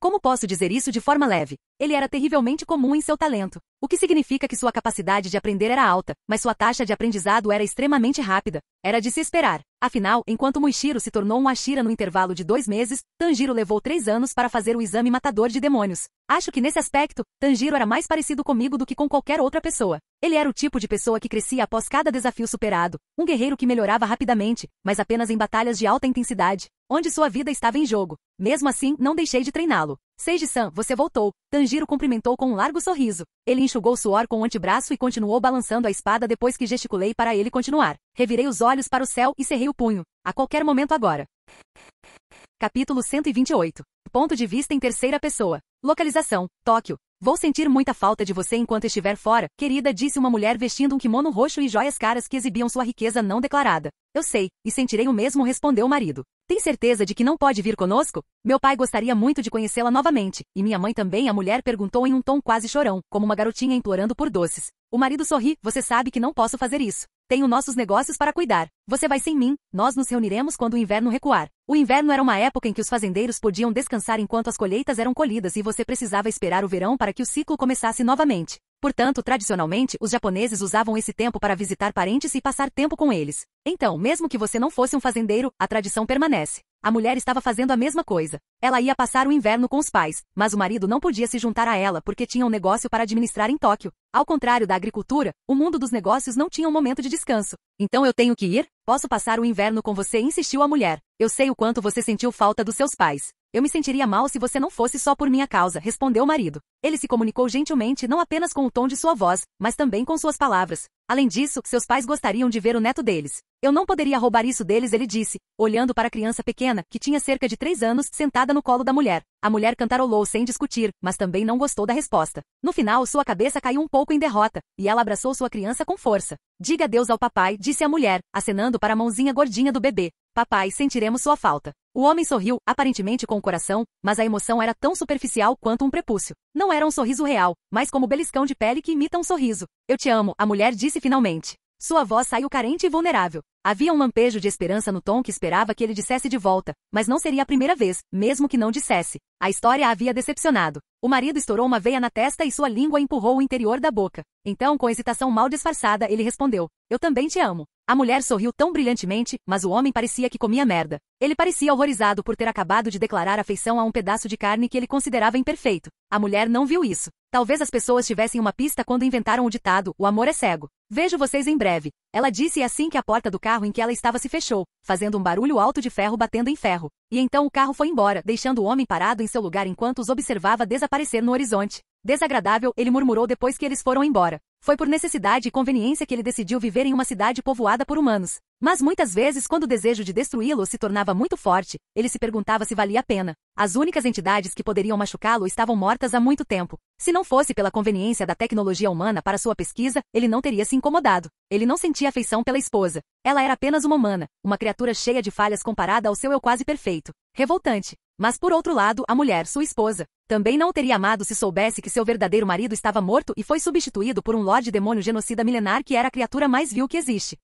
como posso dizer isso de forma leve? Ele era terrivelmente comum em seu talento. O que significa que sua capacidade de aprender era alta, mas sua taxa de aprendizado era extremamente rápida. Era de se esperar. Afinal, enquanto Muishiro se tornou um Ashira no intervalo de 2 meses, Tanjiro levou 3 anos para fazer o exame matador de demônios. Acho que nesse aspecto, Tanjiro era mais parecido comigo do que com qualquer outra pessoa. Ele era o tipo de pessoa que crescia após cada desafio superado, um guerreiro que melhorava rapidamente, mas apenas em batalhas de alta intensidade, onde sua vida estava em jogo. Mesmo assim, não deixei de treiná-lo. Seiji-san, você voltou. Tanjiro cumprimentou com um largo sorriso. Ele enxugou suor com o antebraço e continuou balançando a espada depois que gesticulei para ele continuar. Revirei os olhos para o céu e cerrei o punho. A qualquer momento agora. Capítulo 128. Ponto de vista em terceira pessoa. Localização: Tóquio. Vou sentir muita falta de você enquanto estiver fora, querida, disse uma mulher vestindo um kimono roxo e joias caras que exibiam sua riqueza não declarada. Eu sei, e sentirei o mesmo, respondeu o marido. Tem certeza de que não pode vir conosco? Meu pai gostaria muito de conhecê-la novamente, e minha mãe também, a mulher perguntou em um tom quase chorão, como uma garotinha implorando por doces. O marido sorri, você sabe que não posso fazer isso. Tenho nossos negócios para cuidar. Você vai sem mim, nós nos reuniremos quando o inverno recuar. O inverno era uma época em que os fazendeiros podiam descansar enquanto as colheitas eram colhidas e você precisava esperar o verão para que o ciclo começasse novamente. Portanto, tradicionalmente, os japoneses usavam esse tempo para visitar parentes e passar tempo com eles. Então, mesmo que você não fosse um fazendeiro, a tradição permanece. A mulher estava fazendo a mesma coisa. Ela ia passar o inverno com os pais, mas o marido não podia se juntar a ela porque tinha um negócio para administrar em Tóquio. Ao contrário da agricultura, o mundo dos negócios não tinha um momento de descanso. Então eu tenho que ir? Posso passar o inverno com você? Insistiu a mulher. Eu sei o quanto você sentiu falta dos seus pais. Eu me sentiria mal se você não fosse só por minha causa, respondeu o marido. Ele se comunicou gentilmente não apenas com o tom de sua voz, mas também com suas palavras. Além disso, seus pais gostariam de ver o neto deles. Eu não poderia roubar isso deles, ele disse, olhando para a criança pequena, que tinha cerca de 3 anos, sentada no colo da mulher. A mulher cantarolou sem discutir, mas também não gostou da resposta. No final, sua cabeça caiu um pouco em derrota, e ela abraçou sua criança com força. Diga adeus ao papai, disse a mulher, acenando para a mãozinha gordinha do bebê. Papai, sentiremos sua falta. O homem sorriu, aparentemente com o coração, mas a emoção era tão superficial quanto um prepúcio. Não era um sorriso real, mas como beliscão de pele que imita um sorriso. Eu te amo, a mulher disse finalmente. Sua voz saiu carente e vulnerável. Havia um lampejo de esperança no tom que esperava que ele dissesse de volta, mas não seria a primeira vez, mesmo que não dissesse. A história a havia decepcionado. O marido estourou uma veia na testa e sua língua empurrou o interior da boca. Então, com hesitação mal disfarçada, ele respondeu, eu também te amo. A mulher sorriu tão brilhantemente, mas o homem parecia que comia merda. Ele parecia horrorizado por ter acabado de declarar afeição a um pedaço de carne que ele considerava imperfeito. A mulher não viu isso. Talvez as pessoas tivessem uma pista quando inventaram o ditado, o amor é cego. Vejo vocês em breve. Ela disse assim que a porta do carro em que ela estava se fechou, fazendo um barulho alto de ferro batendo em ferro. E então o carro foi embora, deixando o homem parado em seu lugar enquanto os observava desaparecer no horizonte. Desagradável, ele murmurou depois que eles foram embora. Foi por necessidade e conveniência que ele decidiu viver em uma cidade povoada por humanos. Mas muitas vezes, quando o desejo de destruí-lo se tornava muito forte, ele se perguntava se valia a pena. As únicas entidades que poderiam machucá-lo estavam mortas há muito tempo. Se não fosse pela conveniência da tecnologia humana para sua pesquisa, ele não teria se incomodado. Ele não sentia afeição pela esposa. Ela era apenas uma humana, uma criatura cheia de falhas comparada ao seu eu quase perfeito. Revoltante. Mas por outro lado, a mulher, sua esposa, também não o teria amado se soubesse que seu verdadeiro marido estava morto e foi substituído por um Lorde Demônio genocida milenar que era a criatura mais vil que existe.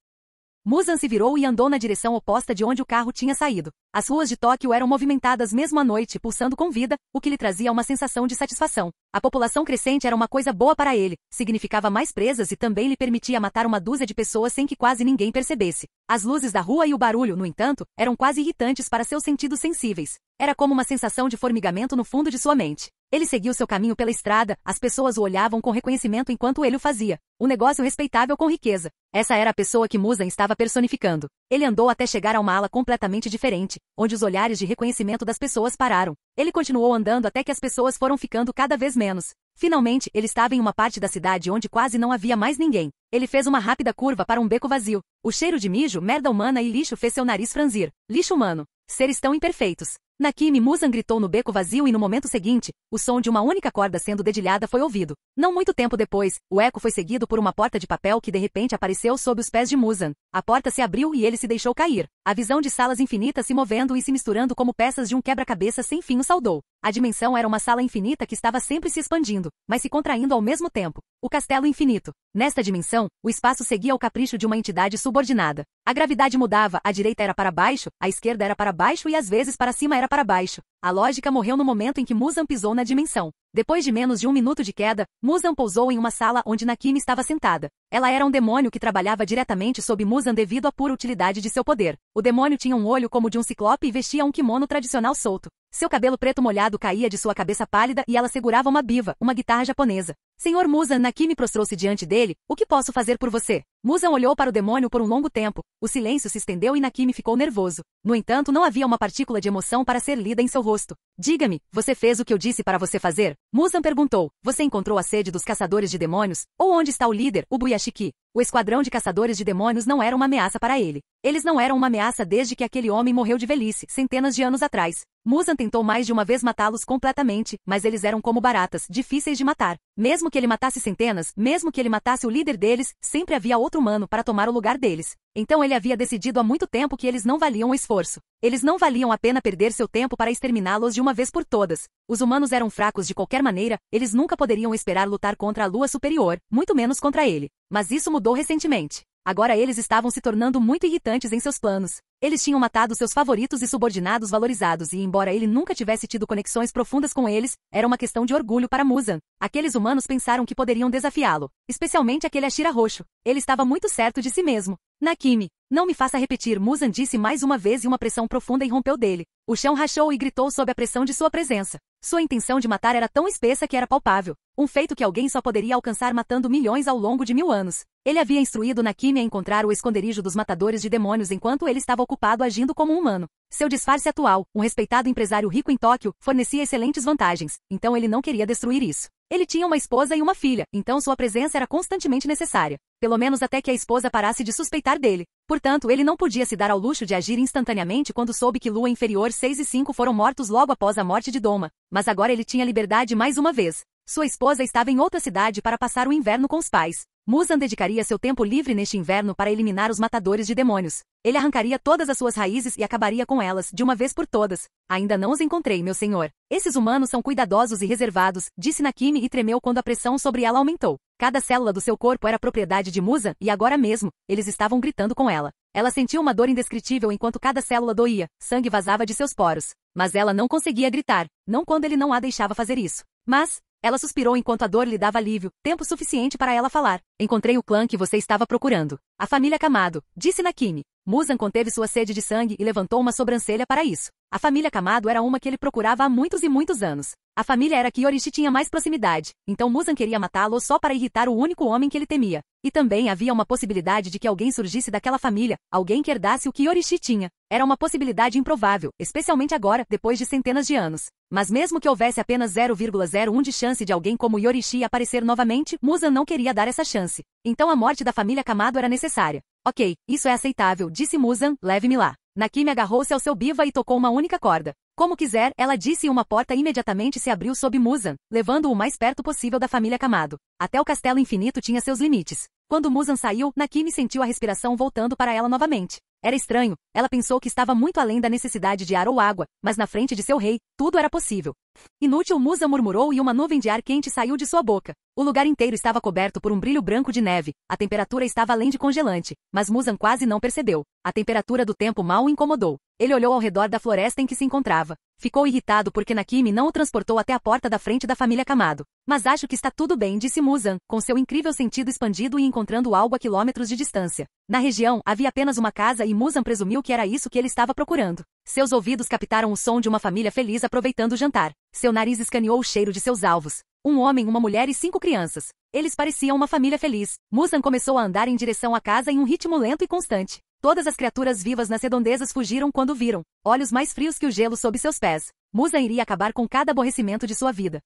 Muzan se virou e andou na direção oposta de onde o carro tinha saído. As ruas de Tóquio eram movimentadas mesmo à noite, pulsando com vida, o que lhe trazia uma sensação de satisfação. A população crescente era uma coisa boa para ele, significava mais presas e também lhe permitia matar uma dúzia de pessoas sem que quase ninguém percebesse. As luzes da rua e o barulho, no entanto, eram quase irritantes para seus sentidos sensíveis. Era como uma sensação de formigamento no fundo de sua mente. Ele seguiu seu caminho pela estrada, as pessoas o olhavam com reconhecimento enquanto ele o fazia. Um negócio respeitável com riqueza. Essa era a pessoa que Muzan estava personificando. Ele andou até chegar a uma ala completamente diferente, onde os olhares de reconhecimento das pessoas pararam. Ele continuou andando até que as pessoas foram ficando cada vez menos. Finalmente, ele estava em uma parte da cidade onde quase não havia mais ninguém. Ele fez uma rápida curva para um beco vazio. O cheiro de mijo, merda humana e lixo fez seu nariz franzir. Lixo humano. Seres tão imperfeitos. Nakimi Muzan gritou no beco vazio e no momento seguinte, o som de uma única corda sendo dedilhada foi ouvido. Não muito tempo depois, o eco foi seguido por uma porta de papel que de repente apareceu sob os pés de Muzan. A porta se abriu e ele se deixou cair. A visão de salas infinitas se movendo e se misturando como peças de um quebra-cabeça sem fim o saudou. A dimensão era uma sala infinita que estava sempre se expandindo, mas se contraindo ao mesmo tempo. O castelo infinito. Nesta dimensão, o espaço seguia ao capricho de uma entidade subordinada. A gravidade mudava, a direita era para baixo, a esquerda era para baixo e às vezes para cima era para baixo. A lógica morreu no momento em que Muzan pisou na dimensão. Depois de menos de um minuto de queda, Muzan pousou em uma sala onde Nakimi estava sentada. Ela era um demônio que trabalhava diretamente sob Muzan devido à pura utilidade de seu poder. O demônio tinha um olho como de um ciclope e vestia um kimono tradicional solto. Seu cabelo preto molhado caía de sua cabeça pálida e ela segurava uma biva, uma guitarra japonesa. Senhor Muzan, Nakimi prostrou-se diante dele. O que posso fazer por você? Muzan olhou para o demônio por um longo tempo. O silêncio se estendeu e Nakimi ficou nervoso. No entanto, não havia uma partícula de emoção para ser lida em seu rosto. Diga-me, você fez o que eu disse para você fazer? Muzan perguntou. Você encontrou a sede dos caçadores de demônios? Ou onde está o líder, o Buyashiki? O esquadrão de caçadores de demônios não era uma ameaça para ele. Eles não eram uma ameaça desde que aquele homem morreu de velhice, centenas de anos atrás. Muzan tentou mais de uma vez matá-los completamente, mas eles eram como baratas, difíceis de matar. Mesmo que ele matasse centenas, mesmo que ele matasse o líder deles, sempre havia outro humano para tomar o lugar deles. Então ele havia decidido há muito tempo que eles não valiam o esforço. Eles não valiam a pena perder seu tempo para exterminá-los de uma vez por todas. Os humanos eram fracos de qualquer maneira, eles nunca poderiam esperar lutar contra a lua superior, muito menos contra ele. Mas isso mudou recentemente. Agora eles estavam se tornando muito irritantes em seus planos. Eles tinham matado seus favoritos e subordinados valorizados e, embora ele nunca tivesse tido conexões profundas com eles, era uma questão de orgulho para Muzan. Aqueles humanos pensaram que poderiam desafiá-lo, especialmente aquele Ashira roxo. Ele estava muito certo de si mesmo. Nakimi, não me faça repetir, Muzan disse mais uma vez e uma pressão profunda irrompeu dele. O chão rachou e gritou sob a pressão de sua presença. Sua intenção de matar era tão espessa que era palpável. Um feito que alguém só poderia alcançar matando milhões ao longo de 1000 anos. Ele havia instruído Nakimi a encontrar o esconderijo dos matadores de demônios enquanto ele estava ocupado agindo como um humano. Seu disfarce atual, um respeitado empresário rico em Tóquio, fornecia excelentes vantagens, então ele não queria destruir isso. Ele tinha uma esposa e uma filha, então sua presença era constantemente necessária. Pelo menos até que a esposa parasse de suspeitar dele. Portanto, ele não podia se dar ao luxo de agir instantaneamente quando soube que Lua Inferior 6 e 5 foram mortos logo após a morte de Doma. Mas agora ele tinha liberdade mais uma vez. Sua esposa estava em outra cidade para passar o inverno com os pais. Muzan dedicaria seu tempo livre neste inverno para eliminar os matadores de demônios. Ele arrancaria todas as suas raízes e acabaria com elas, de uma vez por todas. Ainda não os encontrei, meu senhor. Esses humanos são cuidadosos e reservados, disse Nakimi e tremeu quando a pressão sobre ela aumentou. Cada célula do seu corpo era propriedade de Muzan e agora mesmo, eles estavam gritando com ela. Ela sentiu uma dor indescritível enquanto cada célula doía, sangue vazava de seus poros. Mas ela não conseguia gritar, não quando ele não a deixava fazer isso. Mas ela suspirou enquanto a dor lhe dava alívio, tempo suficiente para ela falar. Encontrei o clã que você estava procurando. A família Kamado, disse Nakimi. Muzan conteve sua sede de sangue e levantou uma sobrancelha para isso. A família Kamado era uma que ele procurava há muitos e muitos anos. A família era que Yorishi tinha mais proximidade, então Muzan queria matá-lo só para irritar o único homem que ele temia. E também havia uma possibilidade de que alguém surgisse daquela família, alguém que herdasse o que Yorishi tinha. Era uma possibilidade improvável, especialmente agora, depois de centenas de anos. Mas mesmo que houvesse apenas 0,01 de chance de alguém como Yorishi aparecer novamente, Muzan não queria dar essa chance. Então a morte da família Kamado era necessária. Ok, isso é aceitável, disse Muzan, leve-me lá. Nakimi agarrou-se ao seu biva e tocou uma única corda. Como quiser, ela disse e uma porta imediatamente se abriu sob Muzan, levando-o o mais perto possível da família Kamado. Até o castelo infinito tinha seus limites. Quando Muzan saiu, Nakimi sentiu a respiração voltando para ela novamente. Era estranho, ela pensou que estava muito além da necessidade de ar ou água, mas na frente de seu rei, tudo era possível. Inútil, Muzan murmurou e uma nuvem de ar quente saiu de sua boca. O lugar inteiro estava coberto por um brilho branco de neve, a temperatura estava além de congelante, mas Muzan quase não percebeu. A temperatura do tempo mal o incomodou. Ele olhou ao redor da floresta em que se encontrava. Ficou irritado porque Nakimi não o transportou até a porta da frente da família Kamado. Mas acho que está tudo bem, disse Muzan, com seu incrível sentido expandido e encontrando algo a quilômetros de distância. Na região, havia apenas uma casa e Muzan presumiu que era isso que ele estava procurando. Seus ouvidos captaram o som de uma família feliz aproveitando o jantar. Seu nariz escaneou o cheiro de seus alvos. Um homem, uma mulher e 5 crianças. Eles pareciam uma família feliz. Muzan começou a andar em direção à casa em um ritmo lento e constante. Todas as criaturas vivas nas redondezas fugiram quando viram, olhos mais frios que o gelo sob seus pés. Muzan iria acabar com cada aborrecimento de sua vida.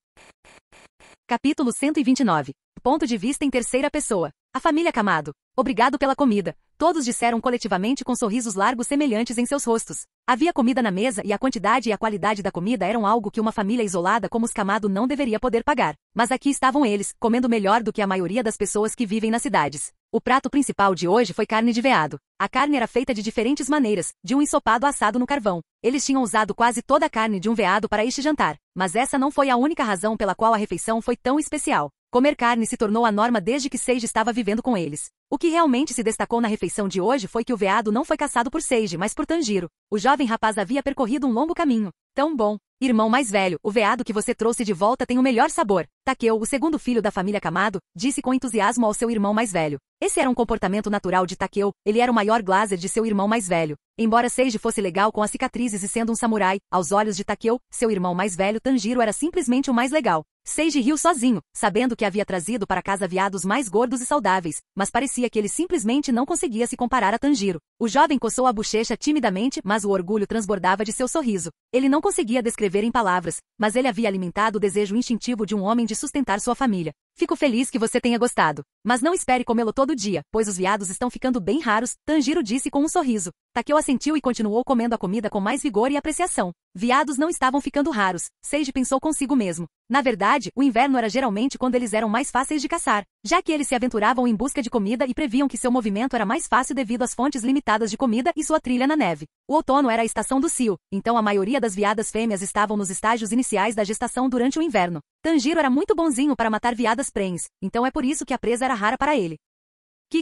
Capítulo 129. Ponto de vista em terceira pessoa. A família Kamado. Obrigado pela comida. Todos disseram coletivamente com sorrisos largos semelhantes em seus rostos. Havia comida na mesa e a quantidade e a qualidade da comida eram algo que uma família isolada como os Kamado não deveria poder pagar. Mas aqui estavam eles, comendo melhor do que a maioria das pessoas que vivem nas cidades. O prato principal de hoje foi carne de veado. A carne era feita de diferentes maneiras, de um ensopado assado no carvão. Eles tinham usado quase toda a carne de um veado para este jantar, mas essa não foi a única razão pela qual a refeição foi tão especial. Comer carne se tornou a norma desde que Seiji estava vivendo com eles. O que realmente se destacou na refeição de hoje foi que o veado não foi caçado por Seiji, mas por Tanjiro. O jovem rapaz havia percorrido um longo caminho. Tão bom. Irmão mais velho, o veado que você trouxe de volta tem o melhor sabor. Takeo, o segundo filho da família Kamado, disse com entusiasmo ao seu irmão mais velho. Esse era um comportamento natural de Takeo, ele era o maior glazer de seu irmão mais velho. Embora Seiji fosse legal com as cicatrizes e sendo um samurai, aos olhos de Takeo, seu irmão mais velho Tanjiro era simplesmente o mais legal. Seiji riu sozinho, sabendo que havia trazido para casa veados mais gordos e saudáveis, mas parecia que ele simplesmente não conseguia se comparar a Tanjiro. O jovem coçou a bochecha timidamente, mas o orgulho transbordava de seu sorriso. Ele não conseguia descrever em palavras, mas ele havia alimentado o desejo instintivo de um homem de sustentar sua família. Fico feliz que você tenha gostado. Mas não espere comê-lo todo dia, pois os veados estão ficando bem raros, Tanjiro disse com um sorriso. Takeo assentiu e continuou comendo a comida com mais vigor e apreciação. Veados não estavam ficando raros, Seiji pensou consigo mesmo. Na verdade, o inverno era geralmente quando eles eram mais fáceis de caçar, já que eles se aventuravam em busca de comida e previam que seu movimento era mais fácil devido às fontes limitadas de comida e sua trilha na neve. O outono era a estação do cio, então a maioria das veadas fêmeas estavam nos estágios iniciais da gestação durante o inverno. Tanjiro era muito bonzinho para matar veadas prenhes, então é por isso que a presa era rara para ele.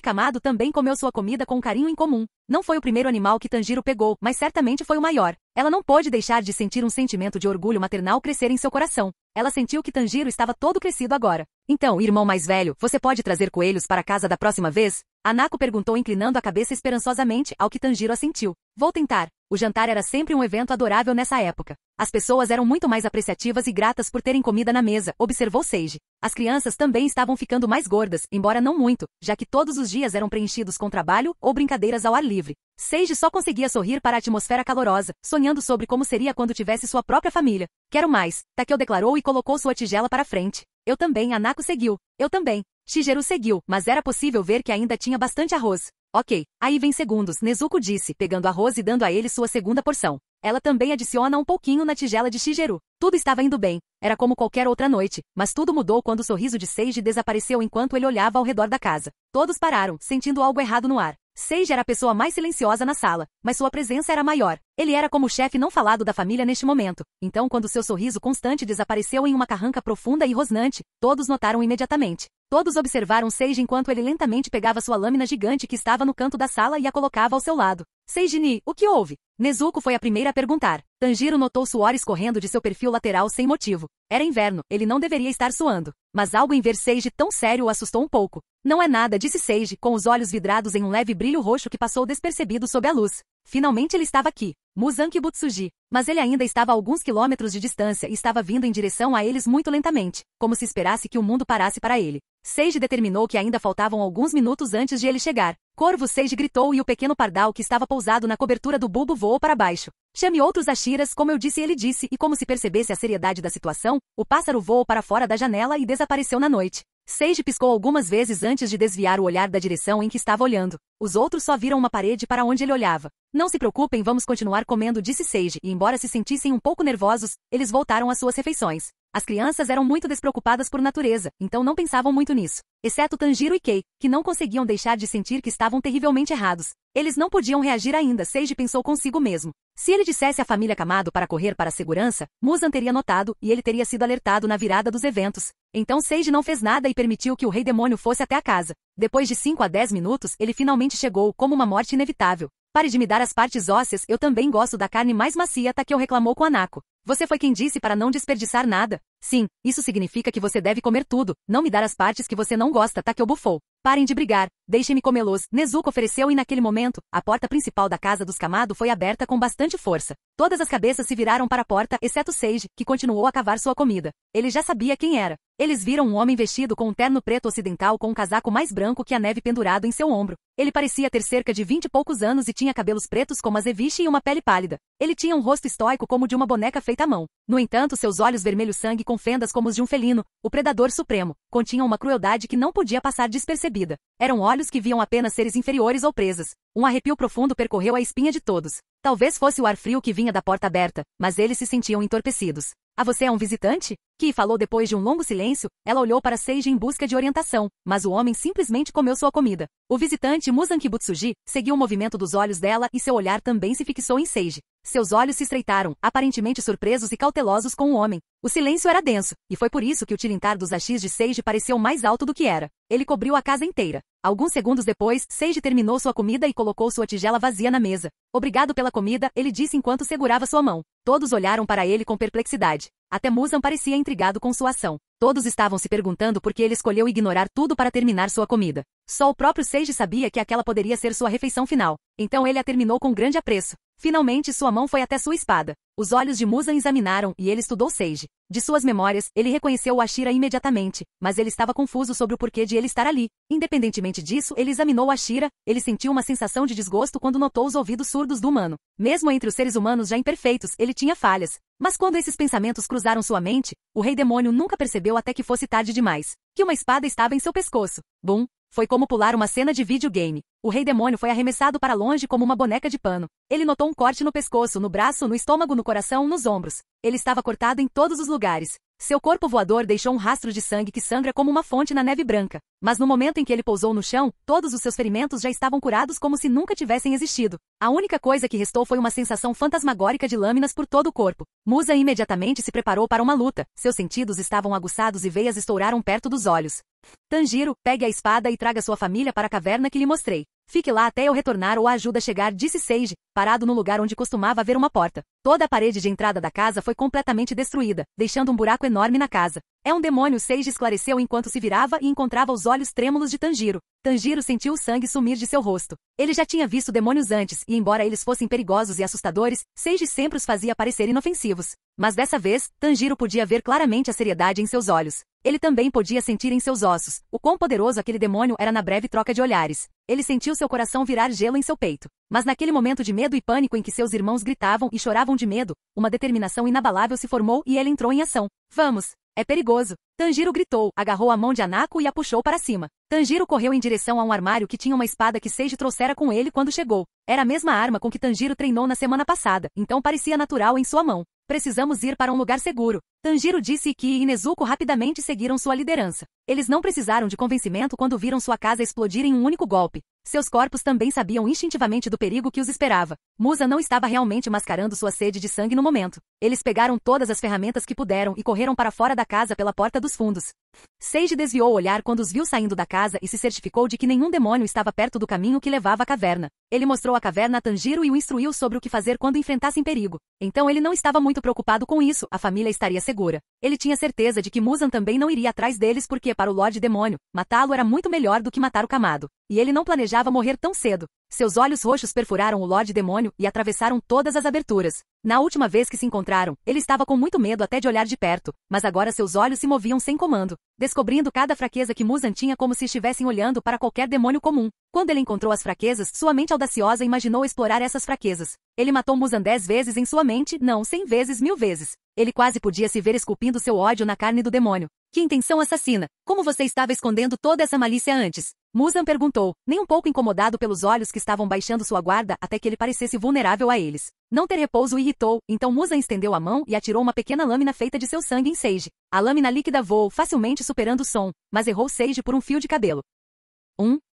Kamado também comeu sua comida com um carinho incomum. Não foi o primeiro animal que Tanjiro pegou, mas certamente foi o maior. Ela não pôde deixar de sentir um sentimento de orgulho maternal crescer em seu coração. Ela sentiu que Tanjiro estava todo crescido agora. Então, irmão mais velho, você pode trazer coelhos para casa da próxima vez? Hanako perguntou inclinando a cabeça esperançosamente, ao que Tanjiro assentiu. Vou tentar. O jantar era sempre um evento adorável nessa época. As pessoas eram muito mais apreciativas e gratas por terem comida na mesa, observou Seiji. As crianças também estavam ficando mais gordas, embora não muito, já que todos os dias eram preenchidos com trabalho ou brincadeiras ao ar livre. Seiji só conseguia sorrir para a atmosfera calorosa, sonhando sobre como seria quando tivesse sua própria família. Quero mais, Takeo declarou e colocou sua tigela para frente. Eu também, Hanako seguiu. Eu também. Shigeru seguiu, mas era possível ver que ainda tinha bastante arroz. Ok, aí vem segundos, Nezuko disse, pegando arroz e dando a ele sua segunda porção. Ela também adiciona um pouquinho na tigela de Shigeru. Tudo estava indo bem. Era como qualquer outra noite, mas tudo mudou quando o sorriso de Seiji desapareceu enquanto ele olhava ao redor da casa. Todos pararam, sentindo algo errado no ar. Seiji era a pessoa mais silenciosa na sala, mas sua presença era maior. Ele era como o chefe não falado da família neste momento. Então, quando seu sorriso constante desapareceu em uma carranca profunda e rosnante, todos notaram imediatamente. Todos observaram Seiji enquanto ele lentamente pegava sua lâmina gigante que estava no canto da sala e a colocava ao seu lado. Seiji-ni, o que houve? Nezuko foi a primeira a perguntar. Tanjiro notou suor escorrendo de seu perfil lateral sem motivo. Era inverno, ele não deveria estar suando. Mas algo em ver Seiji tão sério o assustou um pouco. Não é nada, disse Seiji, com os olhos vidrados em um leve brilho roxo que passou despercebido sob a luz. Finalmente ele estava aqui. Muzan Kibutsuji. Mas ele ainda estava a alguns quilômetros de distância e estava vindo em direção a eles muito lentamente, como se esperasse que o mundo parasse para ele. Seiji determinou que ainda faltavam alguns minutos antes de ele chegar. Corvo, Seiji gritou e o pequeno pardal que estava pousado na cobertura do bulbo voou para baixo. Chame outros Ashiras, como eu disse, ele disse, e como se percebesse a seriedade da situação, o pássaro voou para fora da janela e desapareceu na noite. Seiji piscou algumas vezes antes de desviar o olhar da direção em que estava olhando. Os outros só viram uma parede para onde ele olhava. Não se preocupem, vamos continuar comendo, disse Seiji, e embora se sentissem um pouco nervosos, eles voltaram às suas refeições. As crianças eram muito despreocupadas por natureza, então não pensavam muito nisso. Exceto Tanjiro e Kei, que não conseguiam deixar de sentir que estavam terrivelmente errados. Eles não podiam reagir ainda, Seiji pensou consigo mesmo. Se ele dissesse à família Kamado para correr para a segurança, Muzan teria notado e ele teria sido alertado na virada dos eventos. Então Seiji não fez nada e permitiu que o Rei Demônio fosse até a casa. Depois de 5 a 10 minutos, ele finalmente chegou, como uma morte inevitável. Pare de me dar as partes ósseas, eu também gosto da carne mais macia, Takeo reclamou com Hanako. Você foi quem disse para não desperdiçar nada. Sim, isso significa que você deve comer tudo, não me dar as partes que você não gosta, Takeo bufou. Parem de brigar, deixem-me comê-los, Nezuko ofereceu e naquele momento, a porta principal da casa dos Kamado foi aberta com bastante força. Todas as cabeças se viraram para a porta, exceto Seiji, que continuou a cavar sua comida. Ele já sabia quem era. Eles viram um homem vestido com um terno preto ocidental com um casaco mais branco que a neve pendurado em seu ombro. Ele parecia ter cerca de 20 e poucos anos e tinha cabelos pretos como azeviche e uma pele pálida. Ele tinha um rosto estoico como de uma boneca feita à mão. No entanto, seus olhos vermelhos sangue com fendas como os de um felino, o predador supremo, continham uma crueldade que não podia passar despercebida. Eram olhos que viam apenas seres inferiores ou presas. Um arrepio profundo percorreu a espinha de todos. Talvez fosse o ar frio que vinha da porta aberta, mas eles se sentiam entorpecidos. Ah, você é um visitante? Ki falou depois de um longo silêncio. Ela olhou para Seiji em busca de orientação, mas o homem simplesmente comeu sua comida. O visitante Muzan Kibutsuji seguiu o movimento dos olhos dela e seu olhar também se fixou em Seiji. Seus olhos se estreitaram, aparentemente surpresos e cautelosos com o homem. O silêncio era denso, e foi por isso que o tilintar dos hashis de Seiji pareceu mais alto do que era. Ele cobriu a casa inteira. Alguns segundos depois, Seiji terminou sua comida e colocou sua tigela vazia na mesa. Obrigado pela comida, ele disse enquanto segurava sua mão. Todos olharam para ele com perplexidade. Até Muzan parecia intrigado com sua ação. Todos estavam se perguntando por que ele escolheu ignorar tudo para terminar sua comida. Só o próprio Seiji sabia que aquela poderia ser sua refeição final. Então ele a terminou com grande apreço. Finalmente sua mão foi até sua espada. Os olhos de Muzan examinaram e ele estudou Seiji. De suas memórias, ele reconheceu o Ashira imediatamente, mas ele estava confuso sobre o porquê de ele estar ali. Independentemente disso, ele examinou o Ashira, ele sentiu uma sensação de desgosto quando notou os ouvidos surdos do humano. Mesmo entre os seres humanos já imperfeitos, ele tinha falhas. Mas quando esses pensamentos cruzaram sua mente, o rei demônio nunca percebeu até que fosse tarde demais, que uma espada estava em seu pescoço. Bum! Foi como pular uma cena de videogame. O rei demônio foi arremessado para longe como uma boneca de pano. Ele notou um corte no pescoço, no braço, no estômago, no coração, nos ombros. Ele estava cortado em todos os lugares. Seu corpo voador deixou um rastro de sangue que sangra como uma fonte na neve branca. Mas no momento em que ele pousou no chão, todos os seus ferimentos já estavam curados como se nunca tivessem existido. A única coisa que restou foi uma sensação fantasmagórica de lâminas por todo o corpo. Musa imediatamente se preparou para uma luta. Seus sentidos estavam aguçados e veias estouraram perto dos olhos. Tanjiro, pegue a espada e traga sua família para a caverna que lhe mostrei. Fique lá até eu retornar ou a ajuda a chegar, disse Seiji, parado no lugar onde costumava haver uma porta. Toda a parede de entrada da casa foi completamente destruída, deixando um buraco enorme na casa. É um demônio, Seiji esclareceu enquanto se virava e encontrava os olhos trêmulos de Tanjiro. Tanjiro sentiu o sangue sumir de seu rosto. Ele já tinha visto demônios antes, e embora eles fossem perigosos e assustadores, Seiji sempre os fazia parecer inofensivos. Mas dessa vez, Tanjiro podia ver claramente a seriedade em seus olhos. Ele também podia sentir em seus ossos o quão poderoso aquele demônio era na breve troca de olhares. Ele sentiu seu coração virar gelo em seu peito. Mas naquele momento de medo e pânico em que seus irmãos gritavam e choravam de medo, uma determinação inabalável se formou e ele entrou em ação. Vamos! É perigoso! Tanjiro gritou, agarrou a mão de Hanako e a puxou para cima. Tanjiro correu em direção a um armário que tinha uma espada que Seiji trouxera com ele quando chegou. Era a mesma arma com que Tanjiro treinou na semana passada, então parecia natural em sua mão. Precisamos ir para um lugar seguro. Tanjiro disse que e Nezuko rapidamente seguiram sua liderança. Eles não precisaram de convencimento quando viram sua casa explodir em um único golpe. Seus corpos também sabiam instintivamente do perigo que os esperava. Musa não estava realmente mascarando sua sede de sangue no momento. Eles pegaram todas as ferramentas que puderam e correram para fora da casa pela porta dos fundos. Seiji desviou o olhar quando os viu saindo da casa e se certificou de que nenhum demônio estava perto do caminho que levava à caverna. Ele mostrou a caverna a Tanjiro e o instruiu sobre o que fazer quando enfrentassem perigo. Então ele não estava muito preocupado com isso, a família estaria segura. Ele tinha certeza de que Muzan também não iria atrás deles porque, para o Lorde Demônio, matá-lo era muito melhor do que matar o Kamado. E ele não planejava morrer tão cedo. Seus olhos roxos perfuraram o Lorde Demônio e atravessaram todas as aberturas. Na última vez que se encontraram, ele estava com muito medo até de olhar de perto, mas agora seus olhos se moviam sem comando, descobrindo cada fraqueza que Muzan tinha como se estivessem olhando para qualquer demônio comum. Quando ele encontrou as fraquezas, sua mente audaciosa imaginou explorar essas fraquezas. Ele matou Muzan 10 vezes em sua mente, não 100 vezes, 1000 vezes. Ele quase podia se ver esculpindo seu ódio na carne do demônio. Que intenção assassina! Como você estava escondendo toda essa malícia antes? Muzan perguntou, nem um pouco incomodado pelos olhos que estavam baixando sua guarda até que ele parecesse vulnerável a eles. Não ter repouso o irritou, então Muzan estendeu a mão e atirou uma pequena lâmina feita de seu sangue em Seiji. A lâmina líquida voou facilmente superando o som, mas errou Seiji por um fio de cabelo.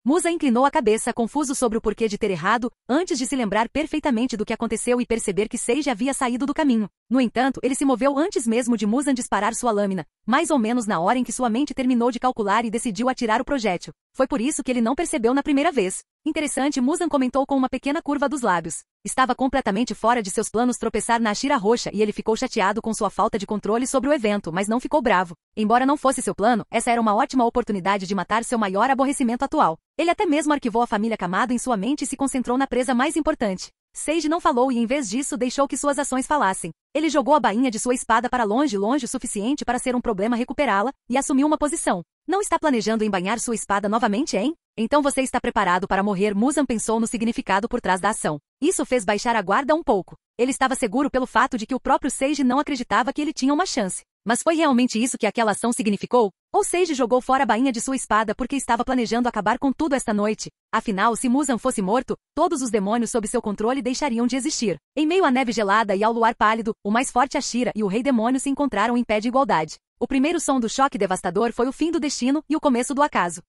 Musa inclinou a cabeça, confuso sobre o porquê de ter errado, antes de se lembrar perfeitamente do que aconteceu e perceber que Seiji havia saído do caminho. No entanto, ele se moveu antes mesmo de Muzan disparar sua lâmina, mais ou menos na hora em que sua mente terminou de calcular e decidiu atirar o projétil. Foi por isso que ele não percebeu na primeira vez. Interessante, Muzan comentou com uma pequena curva dos lábios. Estava completamente fora de seus planos tropeçar na Ashira roxa e ele ficou chateado com sua falta de controle sobre o evento, mas não ficou bravo. Embora não fosse seu plano, essa era uma ótima oportunidade de matar seu maior aborrecimento atual. Ele até mesmo arquivou a família Kamado em sua mente e se concentrou na presa mais importante. Seiji não falou e em vez disso deixou que suas ações falassem. Ele jogou a bainha de sua espada para longe o suficiente para ser um problema recuperá-la, e assumiu uma posição. Não está planejando embainhar sua espada novamente, hein? Então você está preparado para morrer, Muzan pensou no significado por trás da ação. Isso fez baixar a guarda um pouco. Ele estava seguro pelo fato de que o próprio Seiji não acreditava que ele tinha uma chance. Mas foi realmente isso que aquela ação significou? Ou Seiji jogou fora a bainha de sua espada porque estava planejando acabar com tudo esta noite? Afinal, se Muzan fosse morto, todos os demônios sob seu controle deixariam de existir. Em meio à neve gelada e ao luar pálido, o mais forte Ashira e o rei demônio se encontraram em pé de igualdade. O primeiro som do choque devastador foi o fim do destino e o começo do acaso.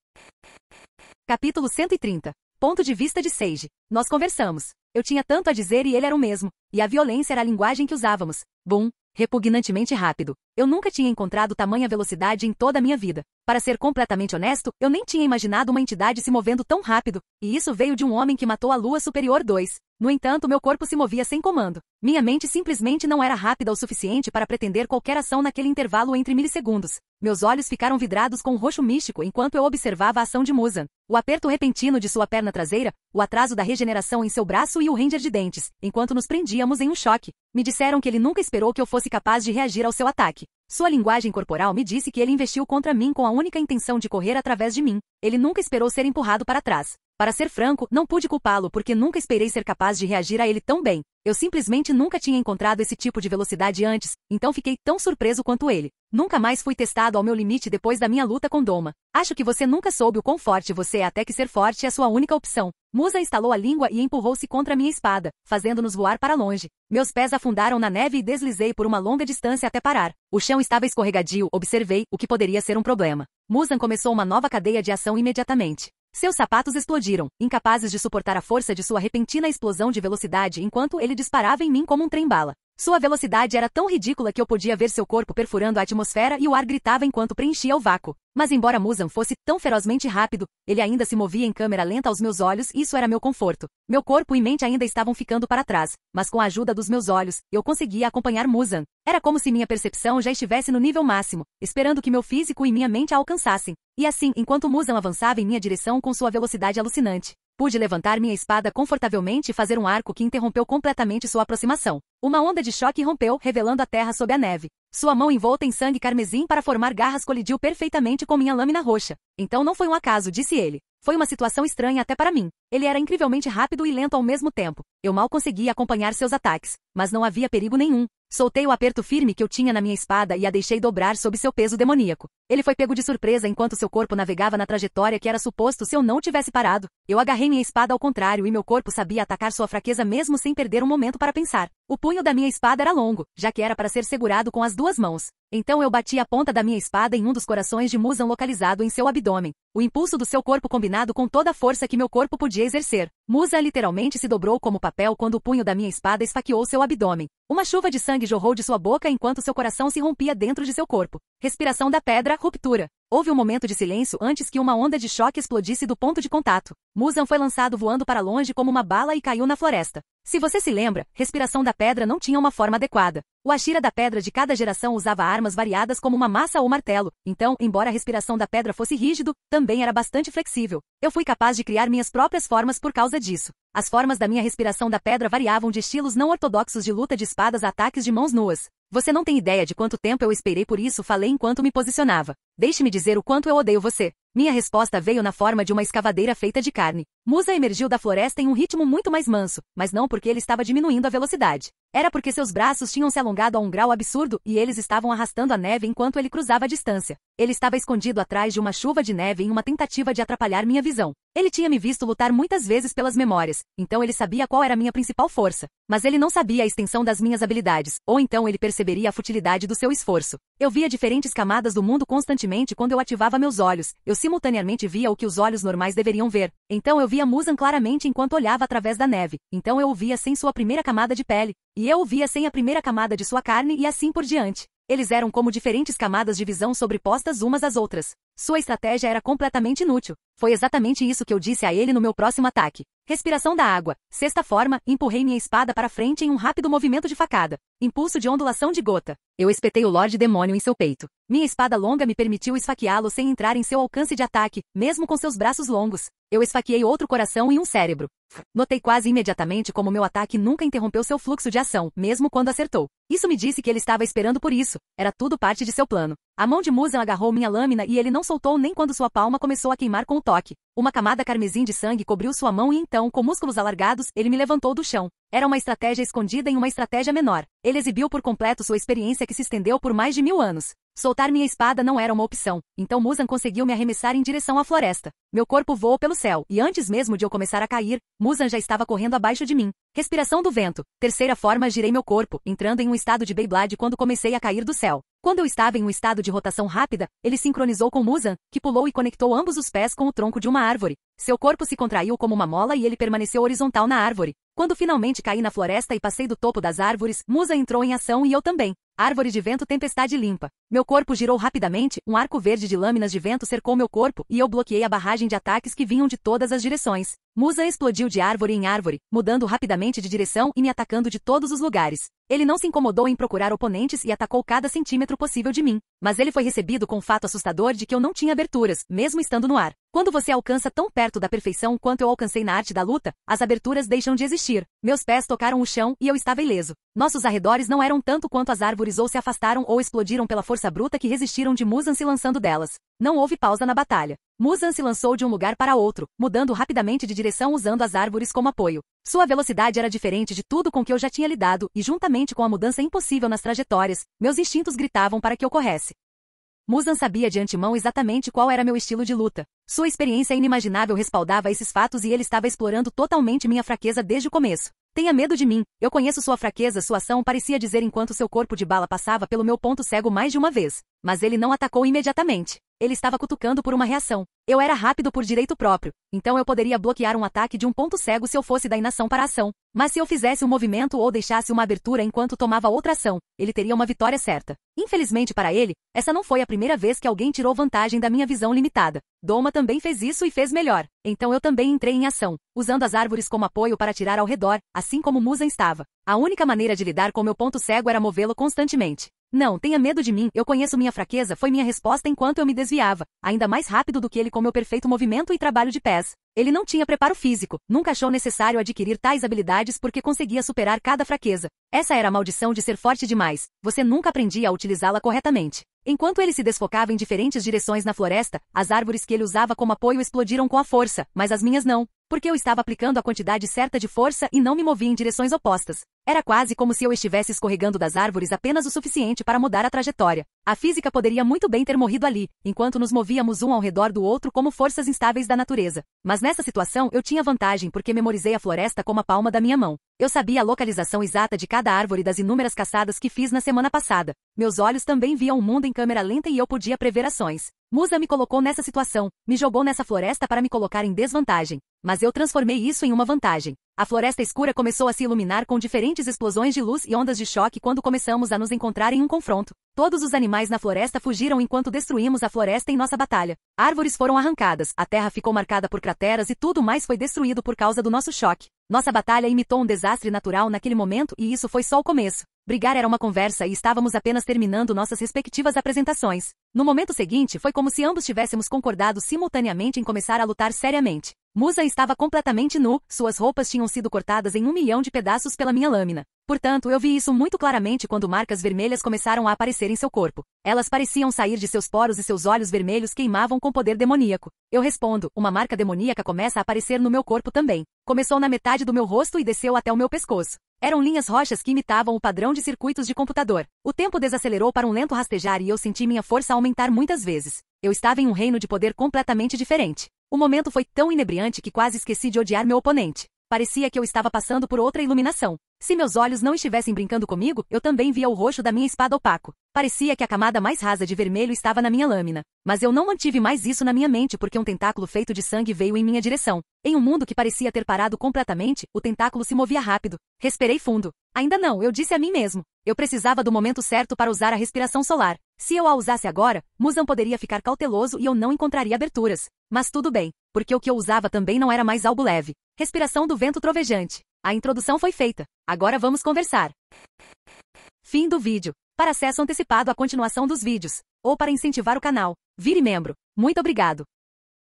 Capítulo 130. Ponto de vista de Seiji. Nós conversamos. Eu tinha tanto a dizer e ele era o mesmo. E a violência era a linguagem que usávamos. Boom. Repugnantemente rápido. Eu nunca tinha encontrado tamanha velocidade em toda a minha vida. Para ser completamente honesto, eu nem tinha imaginado uma entidade se movendo tão rápido, e isso veio de um homem que matou a Lua Superior 2. No entanto, meu corpo se movia sem comando. Minha mente simplesmente não era rápida o suficiente para pretender qualquer ação naquele intervalo entre milissegundos. Meus olhos ficaram vidrados com um roxo místico enquanto eu observava a ação de Muzan. O aperto repentino de sua perna traseira, o atraso da regeneração em seu braço e o ranger de dentes, enquanto nos prendíamos em um choque. Me disseram que ele nunca esperou que eu fosse capaz de reagir ao seu ataque. Sua linguagem corporal me disse que ele investiu contra mim com a única intenção de correr através de mim. Ele nunca esperou ser empurrado para trás. Para ser franco, não pude culpá-lo porque nunca esperei ser capaz de reagir a ele tão bem. Eu simplesmente nunca tinha encontrado esse tipo de velocidade antes, então fiquei tão surpreso quanto ele. Nunca mais fui testado ao meu limite depois da minha luta com Doma. Acho que você nunca soube o quão forte você é até que ser forte é sua única opção. Musa estalou a língua e empurrou-se contra minha espada, fazendo-nos voar para longe. Meus pés afundaram na neve e deslizei por uma longa distância até parar. O chão estava escorregadio, observei, o que poderia ser um problema. Muzan começou uma nova cadeia de ação imediatamente. Seus sapatos explodiram, incapazes de suportar a força de sua repentina explosão de velocidade enquanto ele disparava em mim como um trem-bala. Sua velocidade era tão ridícula que eu podia ver seu corpo perfurando a atmosfera e o ar gritava enquanto preenchia o vácuo. Mas embora Muzan fosse tão ferozmente rápido, ele ainda se movia em câmera lenta aos meus olhos e isso era meu conforto. Meu corpo e mente ainda estavam ficando para trás, mas com a ajuda dos meus olhos, eu conseguia acompanhar Muzan. Era como se minha percepção já estivesse no nível máximo, esperando que meu físico e minha mente a alcançassem. E assim, enquanto Muzan avançava em minha direção com sua velocidade alucinante, pude levantar minha espada confortavelmente e fazer um arco que interrompeu completamente sua aproximação. Uma onda de choque rompeu, revelando a terra sob a neve. Sua mão envolta em sangue carmesim para formar garras colidiu perfeitamente com minha lâmina roxa. Então não foi um acaso, disse ele. Foi uma situação estranha até para mim. Ele era incrivelmente rápido e lento ao mesmo tempo. Eu mal conseguia acompanhar seus ataques, mas não havia perigo nenhum. Soltei o aperto firme que eu tinha na minha espada e a deixei dobrar sob seu peso demoníaco. Ele foi pego de surpresa enquanto seu corpo navegava na trajetória que era suposto se eu não tivesse parado. Eu agarrei minha espada ao contrário e meu corpo sabia atacar sua fraqueza mesmo sem perder um momento para pensar. O punho da minha espada era longo, já que era para ser segurado com as duas mãos. Então eu bati a ponta da minha espada em um dos corações de Muzan localizado em seu abdômen. O impulso do seu corpo combinado com toda a força que meu corpo podia exercer. Muzan literalmente se dobrou como papel quando o punho da minha espada esfaqueou seu abdômen. Uma chuva de sangue jorrou de sua boca enquanto seu coração se rompia dentro de seu corpo. Respiração da pedra, ruptura. Houve um momento de silêncio antes que uma onda de choque explodisse do ponto de contato. Muzan foi lançado voando para longe como uma bala e caiu na floresta. Se você se lembra, respiração da pedra não tinha uma forma adequada. O Ashira da pedra de cada geração usava armas variadas como uma massa ou martelo, então, embora a respiração da pedra fosse rígido, também era bastante flexível. Eu fui capaz de criar minhas próprias formas por causa disso. As formas da minha respiração da pedra variavam de estilos não ortodoxos de luta de espadas a ataques de mãos nuas. Você não tem ideia de quanto tempo eu esperei por isso, falei enquanto me posicionava. Deixe-me dizer o quanto eu odeio você. Minha resposta veio na forma de uma escavadeira feita de carne. Musa emergiu da floresta em um ritmo muito mais manso, mas não porque ele estava diminuindo a velocidade. Era porque seus braços tinham se alongado a um grau absurdo e eles estavam arrastando a neve enquanto ele cruzava a distância. Ele estava escondido atrás de uma chuva de neve em uma tentativa de atrapalhar minha visão. Ele tinha me visto lutar muitas vezes pelas memórias, então ele sabia qual era a minha principal força. Mas ele não sabia a extensão das minhas habilidades, ou então ele perceberia a futilidade do seu esforço. Eu via diferentes camadas do mundo constantemente quando eu ativava meus olhos. Eu simultaneamente via o que os olhos normais deveriam ver. Então eu via Muzan claramente enquanto olhava através da neve. Então eu o via sem sua primeira camada de pele. E eu o via sem a primeira camada de sua carne e assim por diante. Eles eram como diferentes camadas de visão sobrepostas umas às outras. Sua estratégia era completamente inútil. Foi exatamente isso que eu disse a ele no meu próximo ataque. Respiração da água. Sexta forma, empurrei minha espada para frente em um rápido movimento de facada. Impulso de ondulação de gota. Eu espetei o Lorde Demônio em seu peito. Minha espada longa me permitiu esfaqueá-lo sem entrar em seu alcance de ataque, mesmo com seus braços longos. Eu esfaqueei outro coração e um cérebro. Notei quase imediatamente como meu ataque nunca interrompeu seu fluxo de ação, mesmo quando acertou. Isso me disse que ele estava esperando por isso. Era tudo parte de seu plano. A mão de Muzan agarrou minha lâmina e ele não soltou nem quando sua palma começou a queimar com o toque. Uma camada carmesim de sangue cobriu sua mão e então, com músculos alargados, ele me levantou do chão. Era uma estratégia escondida em uma estratégia menor. Ele exibiu por completo sua experiência que se estendeu por mais de 1000 anos. Soltar minha espada não era uma opção, então Muzan conseguiu me arremessar em direção à floresta. Meu corpo voou pelo céu, e antes mesmo de eu começar a cair, Muzan já estava correndo abaixo de mim. Respiração do vento. Terceira forma, girei meu corpo, entrando em um estado de Beyblade quando comecei a cair do céu. Quando eu estava em um estado de rotação rápida, ele sincronizou com Muzan, que pulou e conectou ambos os pés com o tronco de uma árvore. Seu corpo se contraiu como uma mola e ele permaneceu horizontal na árvore. Quando finalmente caí na floresta e passei do topo das árvores, Muzan entrou em ação e eu também. Árvore de vento tempestade limpa. Meu corpo girou rapidamente, um arco verde de lâminas de vento cercou meu corpo e eu bloqueei a barragem de ataques que vinham de todas as direções. Muzan explodiu de árvore em árvore, mudando rapidamente de direção e me atacando de todos os lugares. Ele não se incomodou em procurar oponentes e atacou cada centímetro possível de mim. Mas ele foi recebido com o fato assustador de que eu não tinha aberturas, mesmo estando no ar. Quando você alcança tão perto da perfeição quanto eu alcancei na arte da luta, as aberturas deixam de existir. Meus pés tocaram o chão e eu estava ileso. Nossos arredores não eram tanto quanto as árvores ou se afastaram ou explodiram pela força bruta que resistiram de Muzan se lançando delas. Não houve pausa na batalha. Muzan se lançou de um lugar para outro, mudando rapidamente de direção usando as árvores como apoio. Sua velocidade era diferente de tudo com que eu já tinha lidado e juntamente com a mudança impossível nas trajetórias, meus instintos gritavam para que eu corresse. Muzan sabia de antemão exatamente qual era meu estilo de luta. Sua experiência inimaginável respaldava esses fatos e ele estava explorando totalmente minha fraqueza desde o começo. Tenha medo de mim, eu conheço sua fraqueza, sua ação parecia dizer enquanto seu corpo de bala passava pelo meu ponto cego mais de uma vez. Mas ele não atacou imediatamente. Ele estava cutucando por uma reação. Eu era rápido por direito próprio, então eu poderia bloquear um ataque de um ponto cego se eu fosse da inação para a ação. Mas se eu fizesse um movimento ou deixasse uma abertura enquanto tomava outra ação, ele teria uma vitória certa. Infelizmente para ele, essa não foi a primeira vez que alguém tirou vantagem da minha visão limitada. Doma também fez isso e fez melhor. Então eu também entrei em ação, usando as árvores como apoio para atirar ao redor, assim como Muzan estava. A única maneira de lidar com meu ponto cego era movê-lo constantemente. Não, tenha medo de mim, eu conheço minha fraqueza, foi minha resposta enquanto eu me desviava, ainda mais rápido do que ele com meu perfeito movimento e trabalho de pés. Ele não tinha preparo físico, nunca achou necessário adquirir tais habilidades porque conseguia superar cada fraqueza. Essa era a maldição de ser forte demais, você nunca aprendia a utilizá-la corretamente. Enquanto ele se desfocava em diferentes direções na floresta, as árvores que ele usava como apoio explodiram com a força, mas as minhas não, porque eu estava aplicando a quantidade certa de força e não me movia em direções opostas. Era quase como se eu estivesse escorregando das árvores apenas o suficiente para mudar a trajetória. A física poderia muito bem ter morrido ali, enquanto nos movíamos um ao redor do outro como forças instáveis da natureza. Mas nessa situação eu tinha vantagem porque memorizei a floresta como a palma da minha mão. Eu sabia a localização exata de cada árvore das inúmeras caçadas que fiz na semana passada. Meus olhos também viam o mundo em câmera lenta e eu podia prever ações. Muzan me colocou nessa situação, me jogou nessa floresta para me colocar em desvantagem. Mas eu transformei isso em uma vantagem. A floresta escura começou a se iluminar com diferentes explosões de luz e ondas de choque quando começamos a nos encontrar em um confronto. Todos os animais na floresta fugiram enquanto destruímos a floresta em nossa batalha. Árvores foram arrancadas, a terra ficou marcada por crateras e tudo mais foi destruído por causa do nosso choque. Nossa batalha imitou um desastre natural naquele momento e isso foi só o começo. Brigar era uma conversa e estávamos apenas terminando nossas respectivas apresentações. No momento seguinte, foi como se ambos tivéssemos concordado simultaneamente em começar a lutar seriamente. Muzan estava completamente nu, suas roupas tinham sido cortadas em 1 milhão de pedaços pela minha lâmina. Portanto, eu vi isso muito claramente quando marcas vermelhas começaram a aparecer em seu corpo. Elas pareciam sair de seus poros e seus olhos vermelhos queimavam com poder demoníaco. Eu respondo, uma marca demoníaca começa a aparecer no meu corpo também. Começou na metade do meu rosto e desceu até o meu pescoço. Eram linhas roxas que imitavam o padrão de circuitos de computador. O tempo desacelerou para um lento rastejar e eu senti minha força aumentar muitas vezes. Eu estava em um reino de poder completamente diferente. O momento foi tão inebriante que quase esqueci de odiar meu oponente. Parecia que eu estava passando por outra iluminação. Se meus olhos não estivessem brincando comigo, eu também via o roxo da minha espada opaco. Parecia que a camada mais rasa de vermelho estava na minha lâmina. Mas eu não mantive mais isso na minha mente porque um tentáculo feito de sangue veio em minha direção. Em um mundo que parecia ter parado completamente, o tentáculo se movia rápido. Respirei fundo. Ainda não, eu disse a mim mesmo. Eu precisava do momento certo para usar a respiração solar. Se eu a usasse agora, Muzan poderia ficar cauteloso e eu não encontraria aberturas. Mas tudo bem, porque o que eu usava também não era mais algo leve. Respiração do vento trovejante. A introdução foi feita. Agora vamos conversar. Fim do vídeo. Para acesso antecipado à continuação dos vídeos, ou para incentivar o canal, vire membro. Muito obrigado.